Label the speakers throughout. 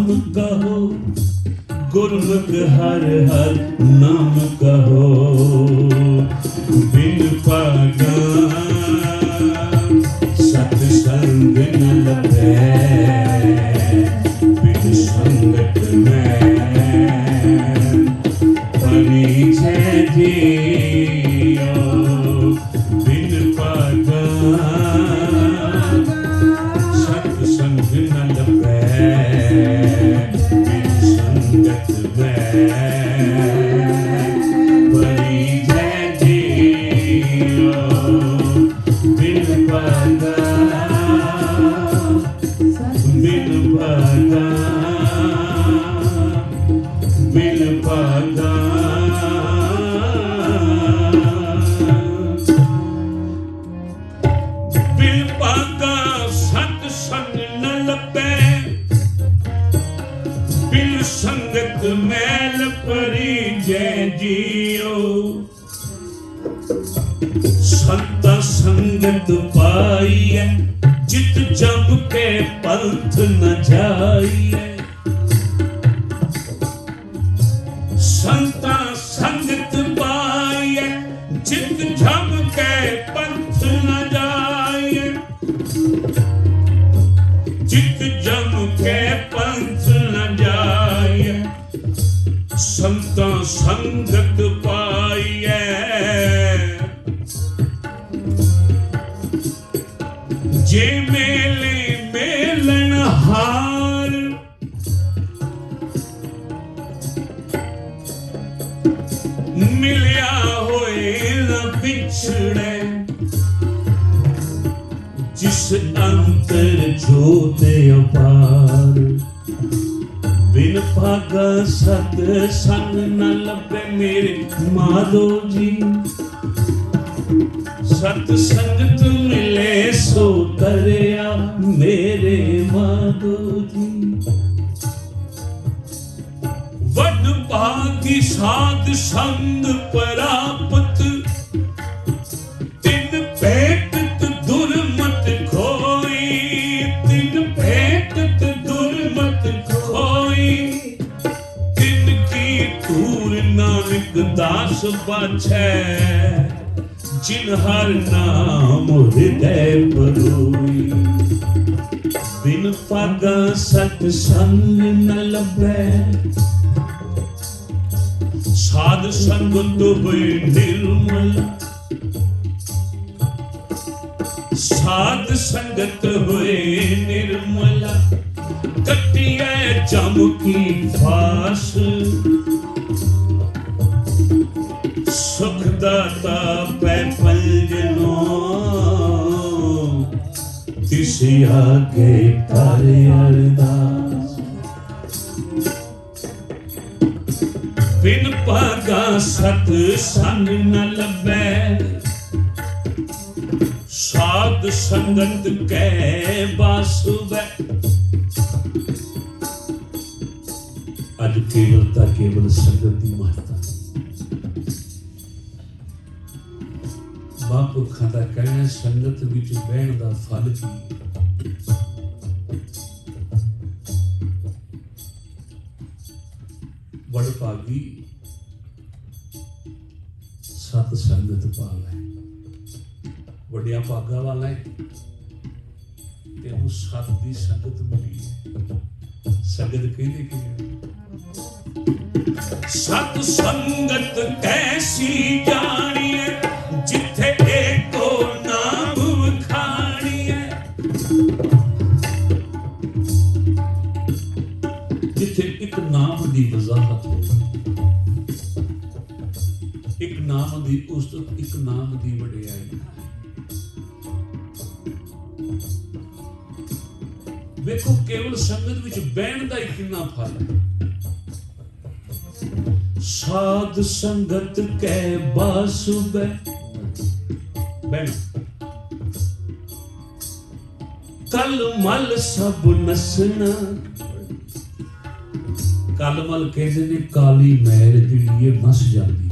Speaker 1: नाम कहो, गुरमुख हर हर नाम कहो। बिन पागा सत्संग न लभै, बिन संगत में परिचय जियो। बिन पागा सत्संग न लभै, बिन संगत में परिचय जियो। बिन पागा बिन पागा बिन पागा बिन पागा सत्संग न लभै, बिन संगत मैल परिचय जियो। संता संगत पाइए, जित जम के पंथ न जाइए। संता संगत पाइए, जित जम के पंथ न जाइए। जित जम के पंथ न जाइए, संता संगत पाइए। जे मेले मेलन हार, मिलिया होए न बिछड़े। जिस अंतर जोते अपार, बिन पागा सत्संग न लभै मेरे माधो जी। सत्संगत मिले सो तरया मेरे माधो जी। वड भागी साध संग परापत, तिन भेटत दुर्मत खोई। तिन भेटत दुर्मत खोई, तिन की तूर नानक दास बाछै। जिन हर नाम हृदय परोई, बिन पागा सत्संग न लभै। साध संगत होए निर्मल, साध संगत होए निर्मल। कटिए जम की फास, सुखदाता पै पंजनो। तिस आगे करे अरदास, बिन पागा सत्संग न लभै। साध संगत कै बासुवै। अज केवलता केवल संगत की महत्ता। महापुरखों का कहना संगत विच बहन का फल की। बड़ भागी सत संगत पावै। वड्डिया भागा वाला है तेनू सत की संगत मिली है। संगत कहते कि सत संगत कैसी जानिए, जिथे एको नाम वखाणिए। जिथे एक नाम की वजाहत हो, एक नाम की उस्तत, एक नाम की वडियाई। देखो केवल संगत विच बहन का ही कितना फल है। साध संगत कै बासुबै बहन, कल मल सब नसना। कल मल कहते ने काली मैल जी नस जाती।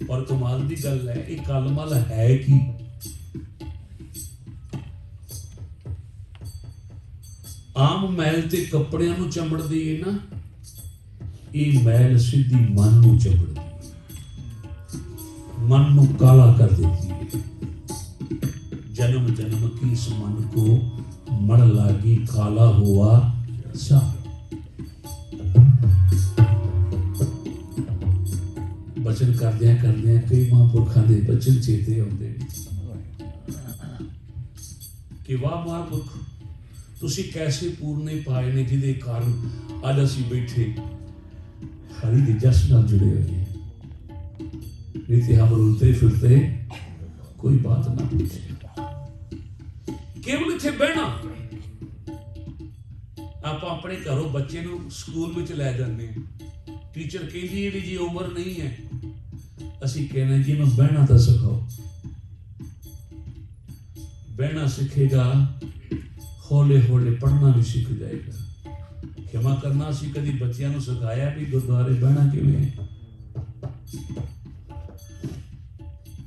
Speaker 1: और कमाल की गल है, ये कल मल है कि आम मैल ते कपड़ियां नूं चंबड़दी है ना, ये मैल सीधी मन नूं चंबड़दी है, मन नूं काला कर देती है। जन्म जन्म की इस मन को मड़ लागी काला हुआ सा। बचन करदियां करदियां कई महापुरखों के बचन चेते आउंदे कि वाह महापुरख तुसी कैसे पूरने पाए ने जिहदे कारण अज असीं बैठे हरि के जस नाल जुड़े हुए हैं। नहीं तो हम रुलते फिरते कोई बात ना पूछे, केवल इत्थे बहना। आप अपने घरों बच्चे नूं स्कूल में लै जाते हैं, टीचर कहती है जी उम्र नहीं है, असीं कहने जी मैं बहना तो सिखाओ। बहना सीखेगा, हौले हौले पढ़ना भी सीख जाएगा। क्षमा करना, असीं कभी बच्चों को सिखाया भी गुरुद्वारे बहना किवें है,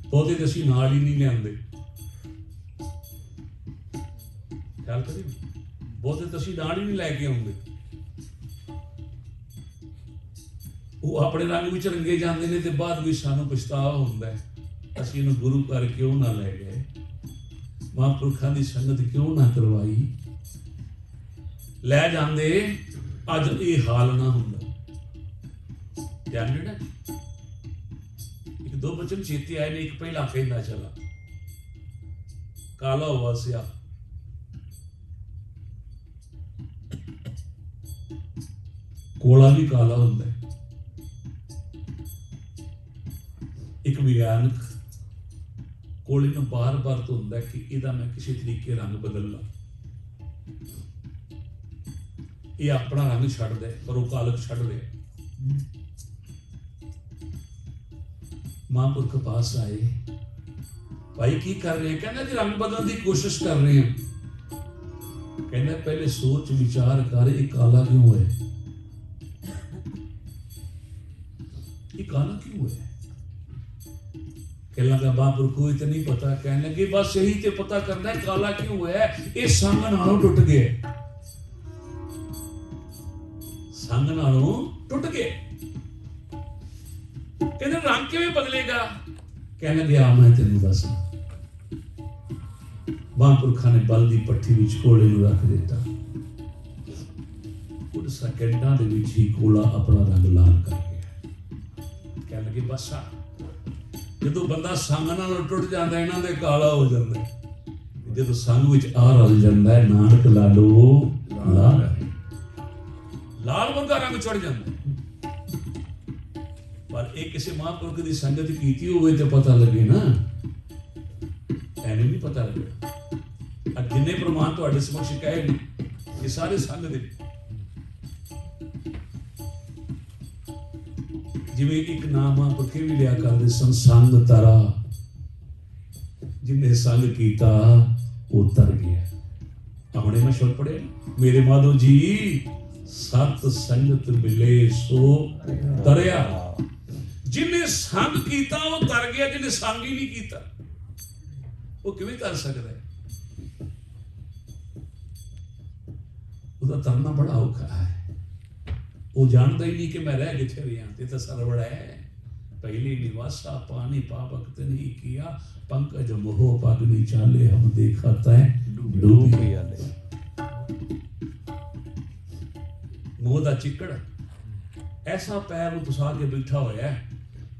Speaker 1: बहुते तो असीं नाल ही नहीं लिआंदे। ख्याल करिए, बहुते तो असीं नाल ही नहीं लैके आउंदे। वो अपने रंग विच रंगे जाते हैं तो बाद भी सानू पछतावा होंदा है, असीं इहनूं गुरु घर क्यों ना लै गए, महापुरखों की संगत क्यों ना करवाई। लै जाते अज ये हाल ना हुंदा। ध्यान देना, एक दो बचन चेते आए ने। एक पहला कहंदा चला, काला हुआ सिया, कोला भी काला हुंदा है। एक विज्ञानक कोले नूं बार बार तो हुंदा कि इहदा मैं किसी तरीके रंग बदल ला, ये अपना रंग छड्ड दे, पर वो कालक छड्ड दे। महापुरख पास आए, भाई की कर रहे हैं? कहना जी रंग बदलने की कोशिश कर रहे हैं। कहना पहले सोच विचार कर, ये काला क्यों है, ये काला क्यों है? कहने लगा महापुरख को तो नहीं पता। कहने लगे बस यही तो पता करना है काला क्यों है। ये संग नालों टुट गए, संग नालों टुट गए। कहने रंग किवें बदलेगा? कहने लगे आ मैं तेन दस। महापुरखा ने बल की पट्टी विच कोले नूं रख दिता। कुछ सेकंडां दे विच ही कोला अपना रंग लाल कर गया। कहने लगे बस आ, जो बंदा संग नाल टुट जाता है, इन्हां दे काला हो जाता है। जो संग विच आ रल जाता है, नानक लालो लाल लाल वर्गा रंग चढ़ जाता है। पर एक किसी महापुरख की संगत कीती होवे तो पता लगे ना, ऐवें नहीं पता लगे। अब जिन्ने प्रमाण तुहाडे समक्ष कहे ने, ये सारे संग दे। जिवें एक नाम महापुरखे भी लिया करदे सन, संग तारा, जिन्हें संग कीता वो तर गया। हमने मैं शुर पढ़े, मेरे माधो जी सत संगत मिले सो तरया। जिन्हें संग कीता वो तर गया, जिन्हें संग ही नहीं कीता वो किवें कर सकता है? उसका तरना बड़ा औखा है। वो जानता ही नहीं कि मैं रह किथे रहा, ये तो सरवड़ है। पहले निवासा पानी पावक नहीं किया, पंकज मोह पगनी चाले, हम देखा तय डूबी आले। मोह दा चिक्कड़ ऐसा पैर उतसा के बैठा होया है।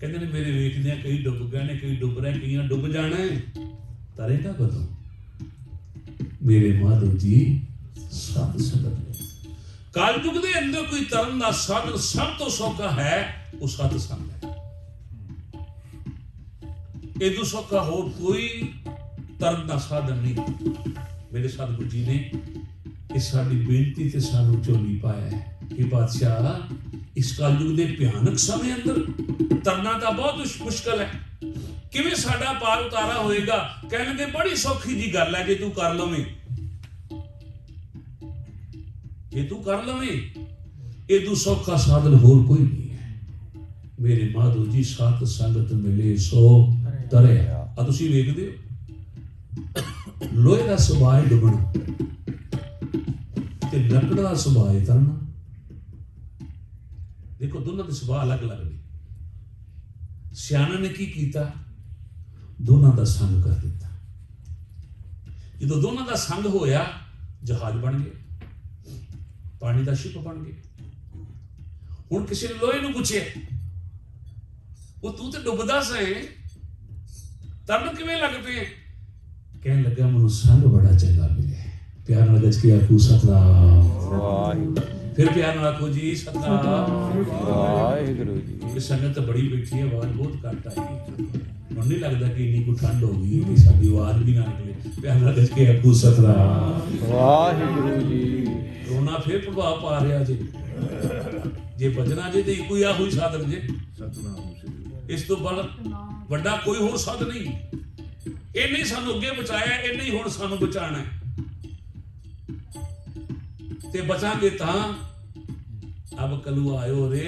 Speaker 1: कहते ने मेरे वेखदियां कई डुब गए ने, कई डुब रहे, कई डुब जाना है। तरेगा कदों? मेरे माधो जी सब संगत कलयुग के अंदर कोई तरन का साधन सब तो सौखा है, वो सतसंग है। इदू सौखा हो कोई तरन का साधन नहीं। मेरे सतगुरु जी ने इस साडी बेनती ते सानू झोली पाया है कि बादशाह इस कलयुग के भयानक समय अंदर तरना तो बहुत मुश्किल है। किवें साडा पार उतारा होएगा? कहने बड़ी सौखी जी गल है, जे तू कर लवें, जे तू कर लवें, इदू सौखा साधन होर कोई नहीं है। मेरे माधो जी सत संगत मिले सो तरे। आ तुसीं वेखदे हो लोहे का सुभाए डुबना ਤੇ ਲੱਕੜ ਦਾ ਸੁਭਾਅ ਹੈ ਤਰਨਾ। ਦੇਖੋ ਦੋਨਾਂ ਦੇ ਸੁਭਾਅ ਅਲੱਗ ਅਲੱਗ ਨੇ। ਸਿਆਣਾ ਨੇ ਕੀ ਕੀਤਾ, ਦੋਨਾਂ ਦਾ ਸੰਗ ਕਰ ਦਿੱਤਾ। ਜਦੋਂ ਦੋਨਾਂ ਦਾ ਸੰਗ ਹੋਇਆ ਜਹਾਜ਼ ਬਣ ਗਿਆ, ਪਾਣੀ ਦਾ ਸ਼ਿਪ ਬਣ ਗਿਆ। ਹੁਣ ਕਿਸੇ ਨੇ ਲੋਹੇ ਨੂੰ ਪੁੱਛਿਆ, ਉਹ ਤੂੰ ਤੇ ਡੁੱਬਦਾ ਸੈਂ, ਤਰਨ ਕਿਵੇਂ ਲੱਗ ਪਏ? ਕਹਿਣ ਲੱਗਾ ਮੈਨੂੰ ਸੰਗ ਬੜਾ ਚੰਗਾ ਮਿਲਿਆ। ਪਿਆਰ ਨਾਲ ਗੱਜ ਕੇ ਆਖੋ ਸਤਨਾਮ ਵਾਹਿਗੁਰੂ। ਫਿਰ ਪਿਆਰ ਨਾਲ ਆਖੋ ਜੀ ਸਤਨਾਮ ਵਾਹਿਗੁਰੂ ਜੀ। ਇਹ ਸੰਗਤ ਬੜੀ ਬੈਠੀ ਹੈ, ਆਵਾਜ਼ ਬਹੁਤ ਘੱਟ ਆਈ। ਮੈਨੂੰ ਨਹੀਂ ਲੱਗਦਾ ਕਿ ਇੰਨੀ ਕੁ ਠੰਡ ਹੋ ਗਈ ਕਿ ਸਾਡੀ ਆਵਾਜ਼ ਵੀ ਨਾ ਨਿਕਲੇ। ਪਿਆਰ ਨਾਲ ਗੱਜ ਕੇ ਆਖੋ ਸਤਨਾਮ ਵਾਹਿਗੁਰੂ ਜੀ। ਰੋਣਾ ਫਿਰ ਪ੍ਰਭਾਵ ਪਾ ਰਿਹਾ ਜੀ। ਜੇ ਬਚਣਾ ਜੇ ਤੇ ਇੱਕੋ ਹੀ ਆਹੋ ਹੀ ਸਾਧਨ ਜੇ ਸਤਨਾਮ। ਇਸ ਤੋਂ ਵੱਡਾ ਕੋਈ ਹੋਰ ਸਾਧਨ ਨਹੀਂ। ਇਹਨੇ ਹੀ ਸਾਨੂੰ ਅੱਗੇ ਬਚਾਇਆ, ਇਹਨੇ ਹੀ ਹੁਣ ਸਾਨੂੰ ਬਚਾਉਣਾ ਹੈ। ਤੇ ਬਚਾਂਗੇ ਤਾਂ ਅਬ ਕਲੂ ਆਇਓ ਰੇ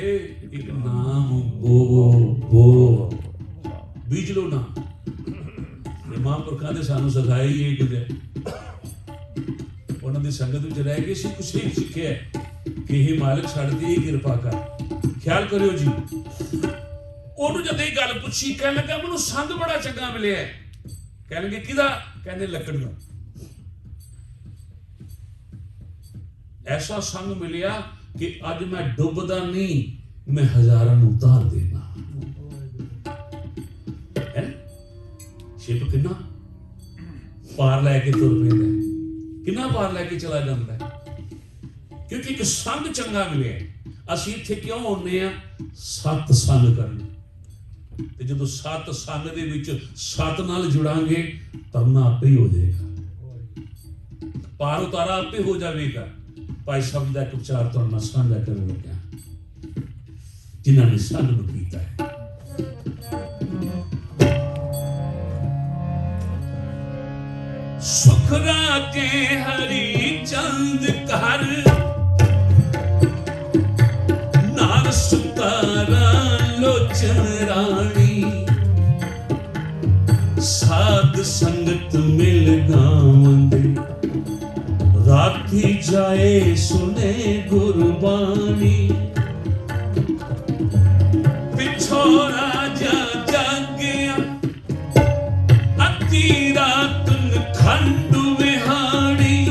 Speaker 1: ਇੱਕ ਨਾਮ ਬੋ ਬੀਜ ਲੋ ਨਾ। ਇਹ ਮਹਾਂਪੁਰਖਾਂ ਦੇ ਸਾਨੂੰ ਸਿਖਾਇਆ ਹੀ ਇਹ ਕੁਝ ਹੈ। ਉਹਨਾਂ ਦੀ ਸੰਗਤ ਵਿੱਚ ਰਹਿ ਕੇ ਸੀ ਕੁਛ ਹੀ ਸਿੱਖਿਆ ਕਿ ਇਹ ਮਾਲਕ ਸਾਡੇ ਤੇ ਕਿਰਪਾ ਕਰ। ਖਿਆਲ ਕਰਿਓ ਜੀ। ਉਹਨੂੰ ਜਦ ਇਹ ਗੱਲ ਪੁੱਛੀ, ਕਹਿਣ ਲੱਗਾ ਮੈਨੂੰ ਸੰਗ ਬੜਾ ਚੰਗਾ ਮਿਲਿਆ। ਕਹਿਣਗੇ ਕਿਹਦਾ? ਕਹਿੰਦੇ ਲੱਕੜ ਦਾ। ਐਸਾ ਸੰਗ ਮਿਲਿਆ ਕਿ ਅੱਜ ਮੈਂ ਡੁੱਬਦਾ ਨਹੀਂ, ਮੈਂ ਹਜ਼ਾਰਾਂ ਨੂੰ ਉਤਾਰ ਦੇਣਾ। ਸ਼ਿਪ ਕਿੰਨਾ ਪਾਰ ਲੈ ਕੇ ਤੁਰ ਪੈਂਦਾ, ਕਿੰਨਾ ਪਾਰ ਲੈ ਕੇ ਚਲਾ ਜਾਂਦਾ, ਕਿਉਂਕਿ ਇੱਕ ਸੰਗ ਚੰਗਾ ਮਿਲਿਆ। ਅਸੀਂ ਇੱਥੇ ਕਿਉਂ ਆਉਂਦੇ ਆ? ਸਤ ਸੰਗ ਕਰਨ। ਤੇ ਜਦੋਂ ਸਤ ਸੰਗ ਦੇ ਵਿੱਚ ਸਤ ਨਾਲ ਜੁੜਾਂਗੇ, ਤਰਨਾ ਆਪੇ ਹੀ ਹੋ ਜਾਏਗਾ, ਪਾਰ ਉਤਾਰਾ ਆਪੇ ਹੋ ਜਾਵੇਗਾ। ਭਾਈ ਸਾਹਿਬ ਦਾ ਇੱਕ ਵਿਚਾਰ ਤੁਹਾਨੂੰ ਮੈਂ ਸਾਂਝਾ ਕਰਨ ਲੱਗਿਆ, ਜਿਨ੍ਹਾਂ ਨੇ ਸੰਗ ਨੂੰ ਕੀਤਾ ਹੈ। ਸੁਖਰਾ ਕੇ ਹਰੀ ਚੰਦ ਕਰ ਨਾਲ ਸੁਤਾਰਾ ਲੋਚਨ ਰਾਣੀ। ਸਾਧ ਸੰਗਤ ਮਿਲ ਗਾਵੰਦੇ ਰਾਤੀ ਜਾਏ ਸੁਨੇ ਗੁਰਬਾਣੀ। ਪਿਛੋ ਰਾਜਾ ਜਾਗਿਆ ਅੱਧੀ ਰਾਤ ਖੰਡ ਵਿਹਾੜੀ।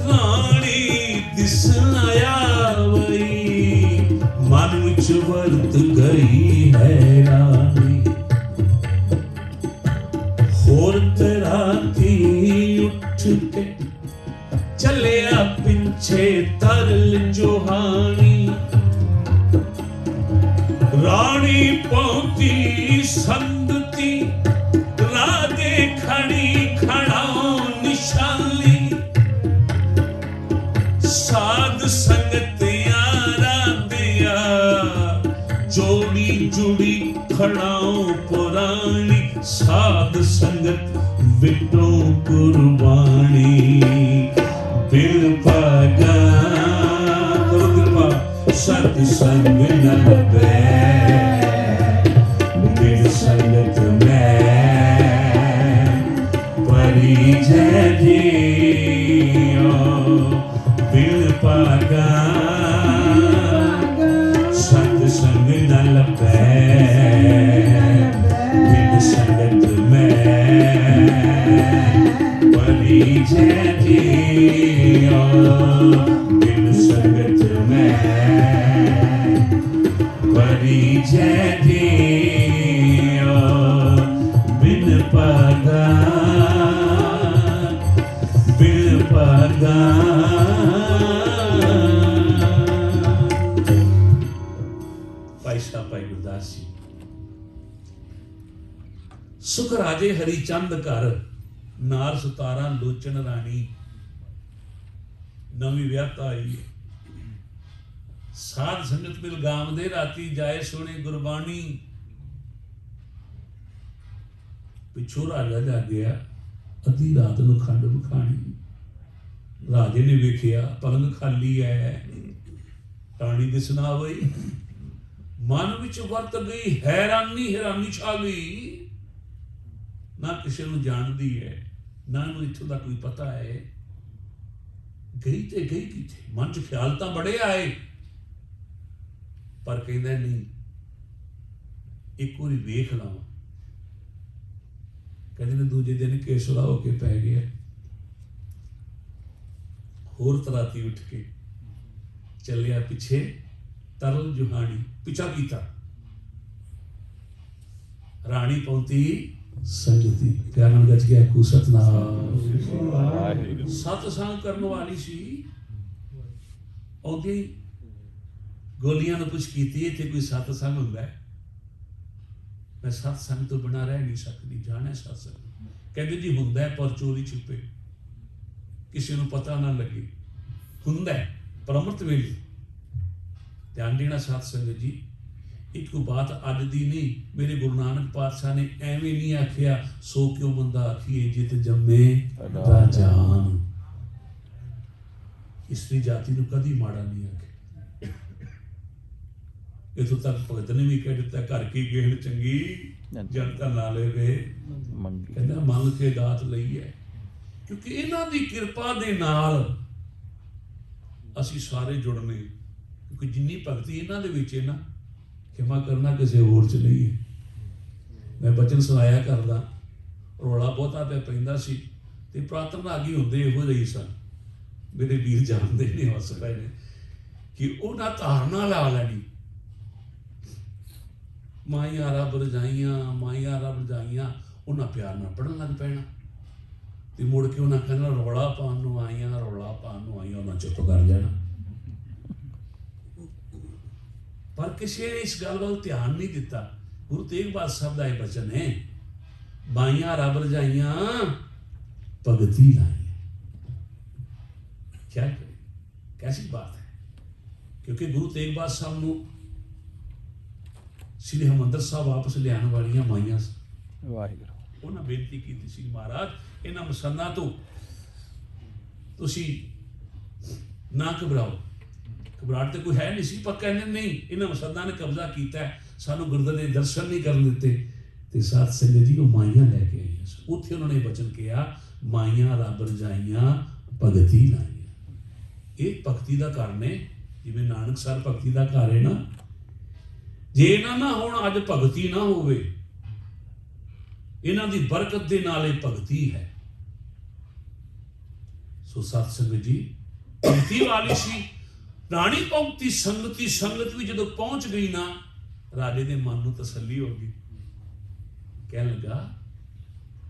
Speaker 1: ਰਾਣੀ ਦਿਸਣ ਆਵਈ ਮਨ ਵਿੱਚ ਵਰਤ ਗਈ ਹੈਰਾਨੀ। ਹੋਰ ਰਾਤੀ ਉੱਠ ਕੇ ਚੱਲਿਆ ਪਿੱਛੇ ਤਰਲ ਜੋਹਾਨੀ। ਰਾਣੀ ਪਹੁੰਚੀ ਸੰਗਤੀ ਰਾਜੇ ਖੜੀ ਖੜਾਉ ਨਿਸ਼ਾਲੀ। ਸਾਧ ਸੰਗਤ ਆਰਾਧਿਆ ਜੋੜੀ ਜੁੜੀ ਖੜਾਉ ਪੁਰਾਣੀ। ਸਾਧ ਸੰਗਤ ਵਿਟੋ ਕੁਰਬਾਨੀ। ਬਿਨ ਭਾਗਾ ਕਰੋ ਕਿਰਪਾ ਸਤ ਸੰਗ ਨ ਲੱਭੈ। ਬਿਨ ਸੰਗਤ ਮੈਂ ਪਰਿਜੈ ਜੀਓ। ਬਿਨ ਭਾਗਾ ਸਤ ਸੰਗ ਨ ਲੱਭੈ। ਬਿਨ ਸੰਗਤ ਮੈਂ ਪਰਿਜੈ ਜੀਓ। ਬਿਨ ਸੰਗਤ ਮੈਂ ਪਰਿਜੈ ਜੀਓ। ਬਿਨ ਭਾਗਾ ਬਿਨ ਭਾਗਾ। ਭਾਈ ਸਾਹਿਬ ਭਾਈ ਗੁਰਦਾਸ ਜੀ। ਸੁਖ ਰਾਜੇ ਹਰੀ ਚੰਦ ਘਰ ਨਾਰ ਸੁਤਾਰਾ ਲੋਚਨ ਰਾਣੀ। ਨਵੀਂ ਵਿਆਹਤਾ ਆਈ। ਸਾਧ ਸੰਗਤ ਮਿਲ ਗਾਵਦੇ ਰਾਤੀ ਜਾਏ ਸੋਹਣੇ ਗੁਰਬਾਣੀ। ਪਿੱਛੋਂ ਰਾਜਾ ਜਾਗਿਆ ਅੱਧੀ ਰਾਤ ਨੂੰ ਖੰਡ ਵਿਖਾਣੀ। ਰਾਜੇ ਨੇ ਵੇਖਿਆ ਪਲੰਗ ਖਾਲੀ ਹੈ, ਰਾਣੀ ਦਿਸਣਾ ਹੋਈ। ਮਨ ਵਿੱਚ ਵਰਤ ਗਈ ਹੈਰਾਨੀ। ਹੈਰਾਨੀ ਛਾ ਗਈ। ਨਾ ਕਿਸੇ ਨੂੰ ਜਾਣਦੀ ਹੈ, ਨਾ ਇਹਨੂੰ ਇੱਥੋਂ ਦਾ ਕੋਈ ਪਤਾ ਹੈ। गई तो गई किथे, मन च ख्याल तो बड़े आए, पर कहंदा नहीं एक बारी वेख लवां। कहते ने दूजे दिन केसला होके पै गया, होर तराती उठ के चलिया पिछे तरल जुहानी पिछा कीता, राणी पहुंची संगति प्यारन गज गया कु सतनाम। सतसंग करने वाली सी, आउंदी गोलियां ने कुछ कीती, इत्थे कोई सतसंग हुंदा है? मैं सतसंग तो बिना रह नहीं सकती, जाना सतसंग। कहते जी हुंदा है पर चोरी छुपे, किसी को पता ना लगे, हुंदा है पर अमृत वेले। ध्यान देना सतसंग जी, एक बात अज दी नहीं, मेरे गुरु नानक पातशाह ने एवें नहीं आखिया सो क्यों बंदा आखिए जित जम्मे राजान। इस्त्री जाति को कदी माड़ा नहीं आखे। इथों तक भगत ने भी कह दिता घर की गेहड़ चंगी जनता ना लेवे, कहंदा मंग के दात लई है। क्योंकि इन्हां दी किरपा दे नाल असीं सारे जुड़ने, क्योंकि जिन्नी भगती इन्हां दे विच है ना, खिमा करना किसी होर च नहीं है। मैं बचन सुनाया करदा, रौला बहुता पे पैंदा सी ते पुरातन रागी हुंदे इहो ਜਿਹੇ सन, मेरे वीर जानते ने हस पए ने कि उन्हां धारना ला लैनी, माइया रब रजाइयां माइया रब रजाइयां, उन्हां प्यार नाल पढ़न लग पैना ते मुड़ के उन्हां कहना रौला पाउण नूं आईयां, रौला पाउण नूं आईयां, उन्हां चुप कर जाना। पर किसी ने इस गल वाल ध्यान नहीं दिता। गुरु तेग बहादुर साहब का यह वचन है, बाइयां रब रजाइयां भगती लाइयां। क्या करें, कैसी बात है। क्योंकि गुरु तेग बहादुर साहब नूं श्री हरिमंदर साहब वापस लियाण वालियां माइयां वाहिगुरू, उन्हां बेनती की सी, महाराज इन्हां मसंदां तो तुसीं ना घबराओ। घबराहट तो कोई है नहीं सी, पर कहने नहीं इन्हां मसंदां ने कब्जा किया है, सानू गुरदे दे दर्शन नहीं करन दिते। ते साथ संगत जी वो माइयां लैके आईयां सन, उत्थे उन्होंने वचन कहा माइयां रब रजाइयां भगती लाइयां। ये भगती का घर ने, जिवें नानकसर भगती का घर है ना, जे इन्हां ना होण अज भगती ना होवे, इन्हां दी बरकत दे नाल इह भगती है। सो सत संगत जी भगती वाली सी, राणी पहुंची संगति, संगत भी जदों पहुंच गई ना, राजे दे मन नूं तसल्ली हो गई। कह लगा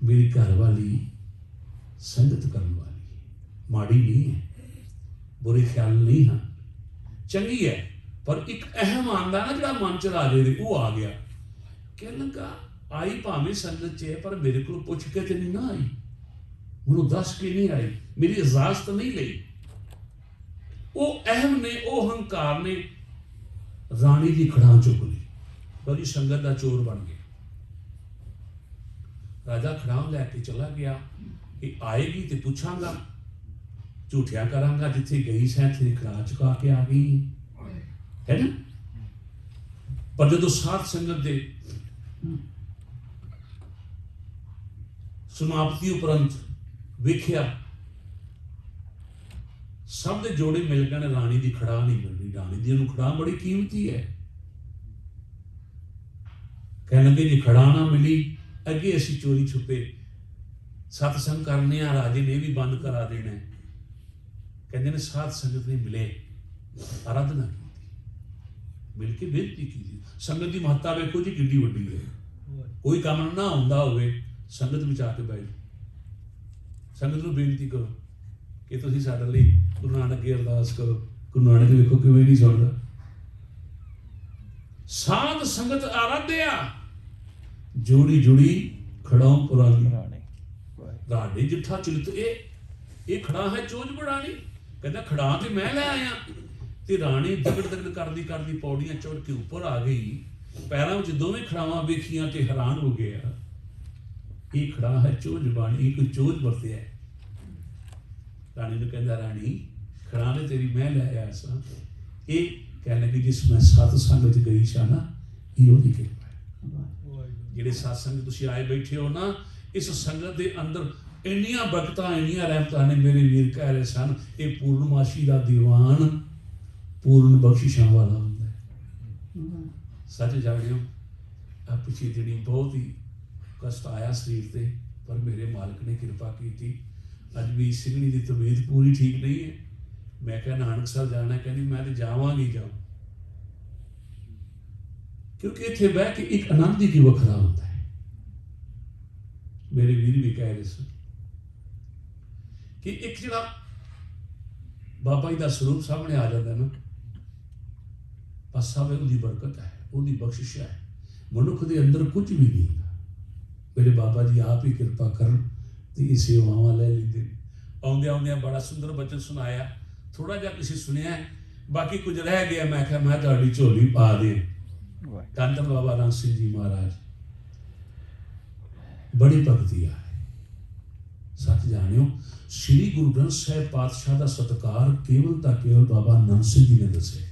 Speaker 1: मेरी घर वाली संगत करने वाली माड़ी नहीं है, बुरे ख्याल नहीं हैं, चंगी है, पर एक अहम आंदा ना जो मन च राजे दे, वो आ गया। कह लगा आई भावें संगत च है, पर मेरे को पुछ के तो नहीं ना आई, मैनूं दस के नहीं आई, मेरी इजाजत नहीं ली। वो अहम ने, वो हंकार ने राणी की खड़ां चुक ली, बड़ी संगत का चोर बन गया। राजा खड़ां लैके चला गया कि आएगी तो पूछांगा, झूठिया करांगा, जिथे गई सै थे खड़ा चुका के आ गई है ना। पर जो साध संगत दे समाप्ति उपरंत वेख्या सब दे जोड़े मिल गए, राणी की खड़ा नहीं मिल रही, राणी दी खड़ा बड़ी कीमती है। कह लगे जी खड़ा ना मिली, अगे असी चोरी छुपे सतसंग करने, राजे ने भी बंद करा देना। कहते ने साध संगत ने मिले, आराधना की, मिल के बेनती की। संगत की महत्ता वेखो जी किड्डी वड्डी है। कोई काम ना आउंदा होवे, संगत विच आके बैठ, संगत नूं बेनती करो कि तुसीं साडे लई गुरु नानक अगे अरदास करो। गुरु नानक वेखो किवें नहीं सुणदा। साध संगत आराध्या जोड़ी जुड़ी खड़ाओं पुरानी, राडे जिठा चिलत ये खड़ा है चोज बढ़ानी। कहता खड़ा तो मैं ले आया, ते राणी दगड़ दगड़ करदी करदी पौड़ियां चढ़ के ऊपर आ गई, पैरों में दोवें खड़ावां वेखियां ते हैरान हो गया। ये खड़ा है चोज बाणी, कोई चोज वरतिया। राणी ने कहता राणी खड़ा ने तेरी मैं ले आया सा। ये कह लगी जिस मैं सतसंग च गई सा ना, ये ओदी कृपा है। जिहड़े सतसंग तुसीं आए बैठे हो ना, इस संगत के अंदर ਇੰਨੀਆਂ ਬਰਕਤਾਂ ਇੰਨੀਆਂ ਰਹਿਮਤਾਂ ਨੇ। ਮੇਰੇ ਵੀਰ ਕਹਿ ਰਹੇ ਸਨ ਇਹ ਪੂਰਨਮਾਸ਼ੀ ਦਾ ਦੀਵਾਨ ਪੂਰਨ ਬਖਸ਼ਿਸ਼ਾਂ ਵਾਲਾ ਹੁੰਦਾ ਹੈ। ਸੱਚ ਜਾਣਿਓ ਆ ਪਿਛੇ ਦਿਨੀ ਬਹੁਤ ਹੀ ਕਸ਼ਟ ਆਇਆ ਸਰੀਰ ਤੇ, ਪਰ ਮੇਰੇ ਮਾਲਕ ਨੇ ਕਿਰਪਾ ਕੀਤੀ। ਅੱਜ ਵੀ ਸਿੰਘਣੀ ਦੀ ਤਬੀਅਤ ਪੂਰੀ ਠੀਕ ਨਹੀਂ ਹੈ। ਮੈਂ ਕਿਹਾ ਨਾਨਕਸਰ ਜਾਣਾ, ਕਹਿੰਦੀ ਮੈਂ ਤੇ ਜਾਵਾਂਗੀ ਜਾਵਾਂ, ਕਿਉਂਕਿ ਇੱਥੇ ਬਹਿ ਕੇ ਇੱਕ ਆਨੰਦ ਹੀ ਕੀ ਵੱਖਰਾ ਹੁੰਦਾ ਹੈ। ਮੇਰੇ ਵੀਰ ਵੀ ਕਹਿ ਰਹੇ ਸਨ ਕਿ ਇੱਕ ਜਿਹੜਾ ਬਾਬਾ ਜੀ ਦਾ ਸਰੂਪ ਸਾਹਮਣੇ ਆ ਜਾਂਦਾ ਨਾ, ਬਸ ਸਭ ਉਹਦੀ ਬਰਕਤ ਹੈ, ਉਹਦੀ ਬਖਸ਼ਿਸ਼ ਹੈ। ਮਨੁੱਖ ਦੇ ਅੰਦਰ ਕੁਝ ਵੀ ਨਹੀਂ ਹੁੰਦਾ। ਮੇਰੇ ਬਾਬਾ ਜੀ ਆਪ ਹੀ ਕਿਰਪਾ ਕਰਨ ਤੇ ਇਹ ਸੇਵਾਵਾਂ ਲੈ ਲੈਂਦੇ। ਆਉਂਦੇ ਆਉਂਦਿਆਂ ਬੜਾ ਸੁੰਦਰ ਬਚਨ ਸੁਣਾਇਆ, ਥੋੜਾ ਜਿਹਾ ਕਿਸੇ ਸੁਣਿਆ, ਬਾਕੀ ਕੁਝ ਰਹਿ ਗਿਆ। ਮੈਂ ਕਿਹਾ ਮੈਂ ਤੁਹਾਡੀ ਝੋਲੀ ਪਾ ਦੇ। ਧੰਨ ਧੰਨ ਬਾਬਾ ਰਾਮ ਸਿੰਘ ਜੀ ਮਹਾਰਾਜ, ਬੜੀ ਭਗਤੀ ਆ। ਸੱਚ ਜਾਣਿਓ ਸ੍ਰੀ ਗੁਰੂ ਗ੍ਰੰਥ ਸਾਹਿਬ ਪਾਤਸ਼ਾਹ ਦਾ ਸਤਿਕਾਰ ਕੇਵਲ ਤਾਂ ਕੇਵਲ ਬਾਬਾ ਨੰਦ ਸਿੰਘ ਜੀ ਨੇ ਦੱਸਿਆ।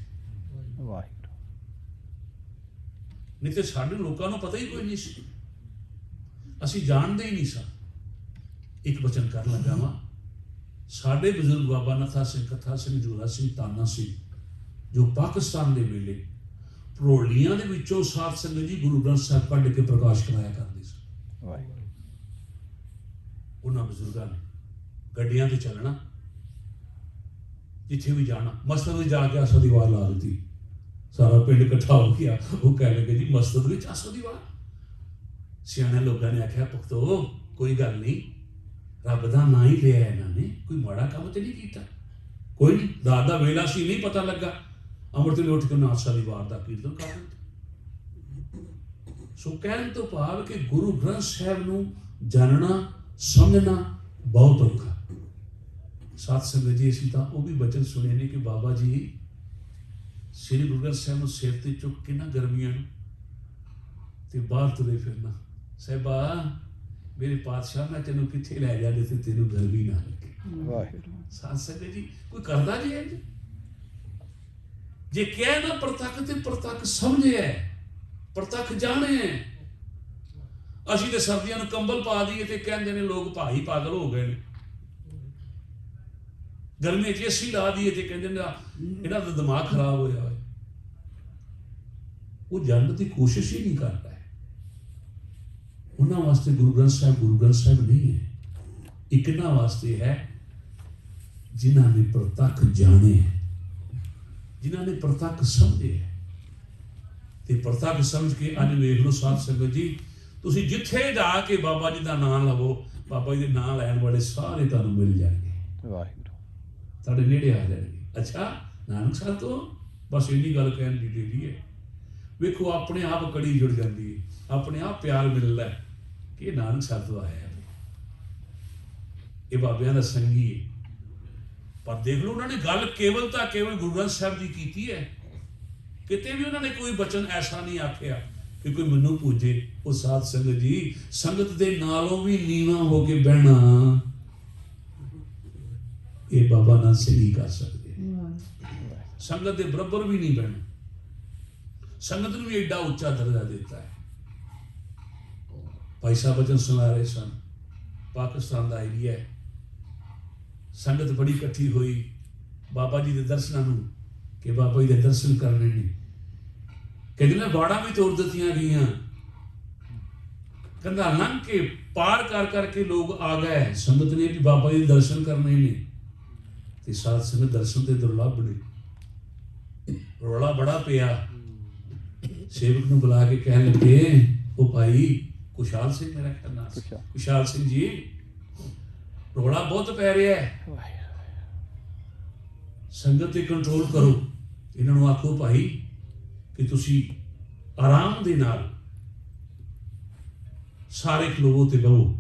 Speaker 1: ਨਹੀਂ ਤੇ ਸਾਡੇ ਲੋਕਾਂ ਨੂੰ ਪਤਾ ਹੀ ਕੋਈ ਨਹੀਂ ਸੀ, ਅਸੀਂ ਜਾਣਦੇ ਹੀ ਨਹੀਂ ਸਾਂ। ਇੱਕ ਬਚਨ ਕਰਨ ਲੱਗਾ ਵਾਂ, ਸਾਡੇ ਬਜ਼ੁਰਗ ਬਾਬਾ ਨਥਾ ਸਿੰਘ, ਕਥਾ ਸਿੰਘ, ਜੋਰਾ ਸਿੰਘ, ਤਾਨਾ ਸਿੰਘ, ਜੋ ਪਾਕਿਸਤਾਨ ਦੇ ਵੇਲੇ ਭਰੋਲੀਆਂ ਦੇ ਵਿੱਚੋਂ ਸਾਧ ਸੰਗਤ ਜੀ ਗੁਰੂ ਗ੍ਰੰਥ ਸਾਹਿਬ ਕੱਢ ਕੇ ਪ੍ਰਕਾਸ਼ ਕਰਾਇਆ ਕਰਦੇ ਸੀ। ਉਹਨਾਂ ਬਜ਼ੁਰਗਾਂ ਨੇ ਗੱਡੀਆਂ ਤੇ ਚੱਲਣਾ, ਜਿੱਥੇ ਵੀ ਜਾਣਾ, ਮਸਜਿਦ ਵਿੱਚ ਜਾ ਕੇ ਆਸਾ ਦੀ ਵਾਰ ਲਾ ਦਿੱਤੀ। ਸਾਰਾ ਪਿੰਡ ਇਕੱਠਾ ਹੋ ਗਿਆ। ਉਹ ਕਹਿਣ ਲੱਗੇ ਜੀ ਮਸਜਿਦ ਵਿੱਚ ਆਸਾ ਦੀ ਵਾਰ। ਸਿਆਣੇ ਲੋਕਾਂ ਨੇ ਆਖਿਆ ਭਗਤੋ ਕੋਈ ਗੱਲ ਨਹੀਂ, ਰੱਬ ਦਾ ਨਾਂ ਹੀ ਲਿਆ ਇਹਨਾਂ ਨੇ, ਕੋਈ ਮਾੜਾ ਕੰਮ ਤੇ ਨਹੀਂ ਕੀਤਾ। ਕੋਈ ਨਹੀਂ, ਰਾਤ ਦਾ ਵੇਲਾ ਸੀ, ਨਹੀਂ ਪਤਾ ਲੱਗਾ, ਅੰਮ੍ਰਿਤ ਵੇਲੇ ਉੱਠ ਕੇ ਆਸਾ ਦੀ ਵਾਰ ਦਾ ਕੀਰਤਨ ਕਰ ਦਿੱਤਾ। ਸੋ ਕਹਿਣ ਤੋਂ ਭਾਵ ਕਿ ਗੁਰੂ ਗ੍ਰੰਥ ਸਾਹਿਬ ਨੂੰ ਜਾਣਨਾ ਸਮਝਣਾ ਬਹੁਤ ਔਖਾ। ਸਾਧ ਸੰਗਤ ਜੀ ਅਸੀਂ ਤਾਂ ਉਹ ਵੀ ਬਚਨ ਸੁਣੇ ਨੇ ਕਿ ਬਾਬਾ ਜੀ ਸ੍ਰੀ ਗੁਰੂ ਗ੍ਰੰਥ ਸਾਹਿਬ ਨੂੰ ਸਿਰ ਤੇ ਚੁੱਕ ਕੇ ਨਾ ਗਰਮੀਆਂ ਨੂੰ ਤੇ ਬਾਹਰ ਤੁਰੇ ਫਿਰਨਾ, ਸਾਹਿਬਾ ਮੇਰੇ ਪਾਤਸ਼ਾਹ ਮੈਂ ਤੈਨੂੰ ਕਿੱਥੇ ਲੈ ਜਾ ਜਿੱਥੇ ਤੈਨੂੰ ਗਰਮੀ ਨਾ ਲੱਗੇ। ਸਾਧ ਸੰਗਤ ਜੀ ਕੋਈ ਕਰਦਾ ਜੀ ਜੇ ਕਹਿ ਨਾ ਪ੍ਰਤੱਖ ਤੇ ਪ੍ਰਤੱਖ ਸਮਝਿਆ, ਪ੍ਰਤੱਖ ਜਾਣੇ। ਅਸੀਂ ਤੇ ਸਰਦੀਆਂ ਨੂੰ ਕੰਬਲ ਪਾ ਦਈਏ ਤੇ ਕਹਿੰਦੇ ਨੇ ਲੋਕ ਭਾਈ ਪਾਗਲ ਹੋ ਗਏ ਨੇ, ਗਰਮੀ 'ਚ ਏਸੀ ਲਾ ਦਈਏ ਤੇ ਕਹਿੰਦੇ ਨੇ ਇਹਨਾਂ ਦਾ ਦਿਮਾਗ ਖਰਾਬ ਹੋਇਆ ਹੋਇਆ। ਉਹ ਜਾਣਨ ਦੀ ਕੋਸ਼ਿਸ਼ ਹੀ ਨਹੀਂ ਕਰਦਾ ਹੈ। ਉਹਨਾਂ ਵਾਸਤੇ ਗੁਰੂ ਗ੍ਰੰਥ ਸਾਹਿਬ ਨਹੀਂ ਹੈ। ਇੱਕ ਇਹਨਾਂ ਵਾਸਤੇ ਹੈ ਜਿਨ੍ਹਾਂ ਨੇ ਪ੍ਰਤੱਖ ਜਾਣੇ, ਜਿਨ੍ਹਾਂ ਨੇ ਪ੍ਰਤੱਖ ਸਮਝੇ। ਤੇ ਪ੍ਰਤੱਖ ਸਮਝ ਕੇ ਅੱਜ ਵੇਖ ਲਓ ਸਾਧ ਸੰਗਤ ਜੀ, ਤੁਸੀਂ ਜਿੱਥੇ ਜਾ ਕੇ ਬਾਬਾ ਜੀ ਦਾ ਨਾਮ ਲਵੋ, ਬਾਬਾ ਜੀ ਦੇ ਨਾਮ ਲੈਣ ਵਾਲੇ ਸਾਰੇ ਤੁਹਾਨੂੰ ਮਿਲ ਜਾਣਗੇ, ਤੁਹਾਡੇ ਨੇੜੇ ਆ ਜਾਣਗੇ। ਅੱਛਾ ਨਾਨਕਸਰ ਤੋਂ ਬਸ ਇੰਨੀ ਗੱਲ ਕਹਿਣ ਦੀ ਦੇਰੀ ਹੈ। ਵੇਖੋ ਆਪਣੇ ਆਪ ਕੜੀ ਜੁੜ ਜਾਂਦੀ ਹੈ, ਆਪਣੇ ਆਪ ਪਿਆਰ ਮਿਲਦਾ ਹੈ ਕਿ ਇਹ ਨਾਨਕਸਰ ਤੋਂ ਆਇਆ, ਇਹ ਬਾਬਿਆਂ ਦਾ ਸੰਗੀ ਹੈ। ਪਰ ਦੇਖ ਲਓ ਉਹਨਾਂ ਨੇ ਗੱਲ ਕੇਵਲ ਤਾਂ ਕੇਵਲ ਗੁਰੂ ਗ੍ਰੰਥ ਸਾਹਿਬ ਦੀ ਕੀਤੀ ਹੈ। ਕਿਤੇ ਵੀ ਉਹਨਾਂ ਨੇ ਕੋਈ ਬਚਨ ਐਸਾ ਨਹੀਂ ਆਖਿਆ ਕਿ ਕੋਈ ਮੈਨੂੰ ਪੂਜੇ। ਉਹ ਸਾਧ ਸੰਗਤ ਜੀ ਸੰਗਤ ਦੇ ਨਾਲੋਂ ਵੀ ਨੀਵਾਂ ਹੋ ਕੇ ਬਹਿਣਾ ਇਹ ਬਾਬਾ ਨਾਨਕ ਸਿੰਘ ਹੀ ਕਰ ਸਕਦੇ। ਸੰਗਤ ਦੇ ਬਰਾਬਰ ਵੀ ਨਹੀਂ ਬਹਿਣਾ, ਸੰਗਤ ਨੂੰ ਵੀ ਐਡਾ ਉੱਚਾ ਦਰਜਾ ਦਿੱਤਾ ਹੈ। ਭਾਈ ਸਾਹਿਬ ਬਚਨ ਸੁਣਾ ਰਹੇ ਸਨ, ਪਾਕਿਸਤਾਨ ਦਾ ਏਰੀਆ ਹੈ, ਸੰਗਤ ਬੜੀ ਇਕੱਠੀ ਹੋਈ ਬਾਬਾ ਜੀ ਦੇ ਦਰਸ਼ਨਾਂ ਨੂੰ ਕਿ ਬਾਬਾ ਜੀ ਦੇ ਦਰਸ਼ਨ ਕਰਨੇ ਨੇ। ਕਹਿੰਦੇ ਨੇ ਬਾੜਾਂ ਵੀ ਤੋੜ ਦਿੱਤੀਆਂ ਗਈਆਂ, ਕਹਿੰਦਾ ਲੰਘ ਕੇ ਪਾਰ ਕਰ ਕਰਕੇ ਲੋਕ ਆ ਗਏ। ਸੰਗਤ ਨੇ ਵੀ ਬਾਬਾ ਜੀ ਦੇ ਦਰਸ਼ਨ ਕਰਨੇ ਨੇ ਤੇ ਸਾਧ ਸੰਗਤ ਦਰਸ਼ਨ ਤੇ ਦੁਰਲੱਭ ਨੇ। ਰੌਲਾ ਬੜਾ ਪਿਆ, ਸੇਵਕ ਨੂੰ ਬੁਲਾ ਕੇ ਕਹਿਣ ਲੱਗੇ, ਉਹ ਭਾਈ ਕੁਸ਼ਾਲ ਸਿੰਘ, ਮੇਰਾ ਖਿਆਲ ਨਾਮ ਕੁਸ਼ਾਲ ਸਿੰਘ ਜੀ, ਰੌਲਾ ਬਹੁਤ ਪੈ ਰਿਹਾ ਹੈ, ਸੰਗਤ ਤੇ ਕੰਟਰੋਲ ਕਰੋ। ਇਹਨਾਂ ਨੂੰ ਆਖੋ ਭਾਈ ਕਿ ਤੁਸੀਂ ਆਰਾਮ ਦੇ ਨਾਲ ਸਾਰੇ ਖਲੋਵੋ ਤੇ ਬਹੋ।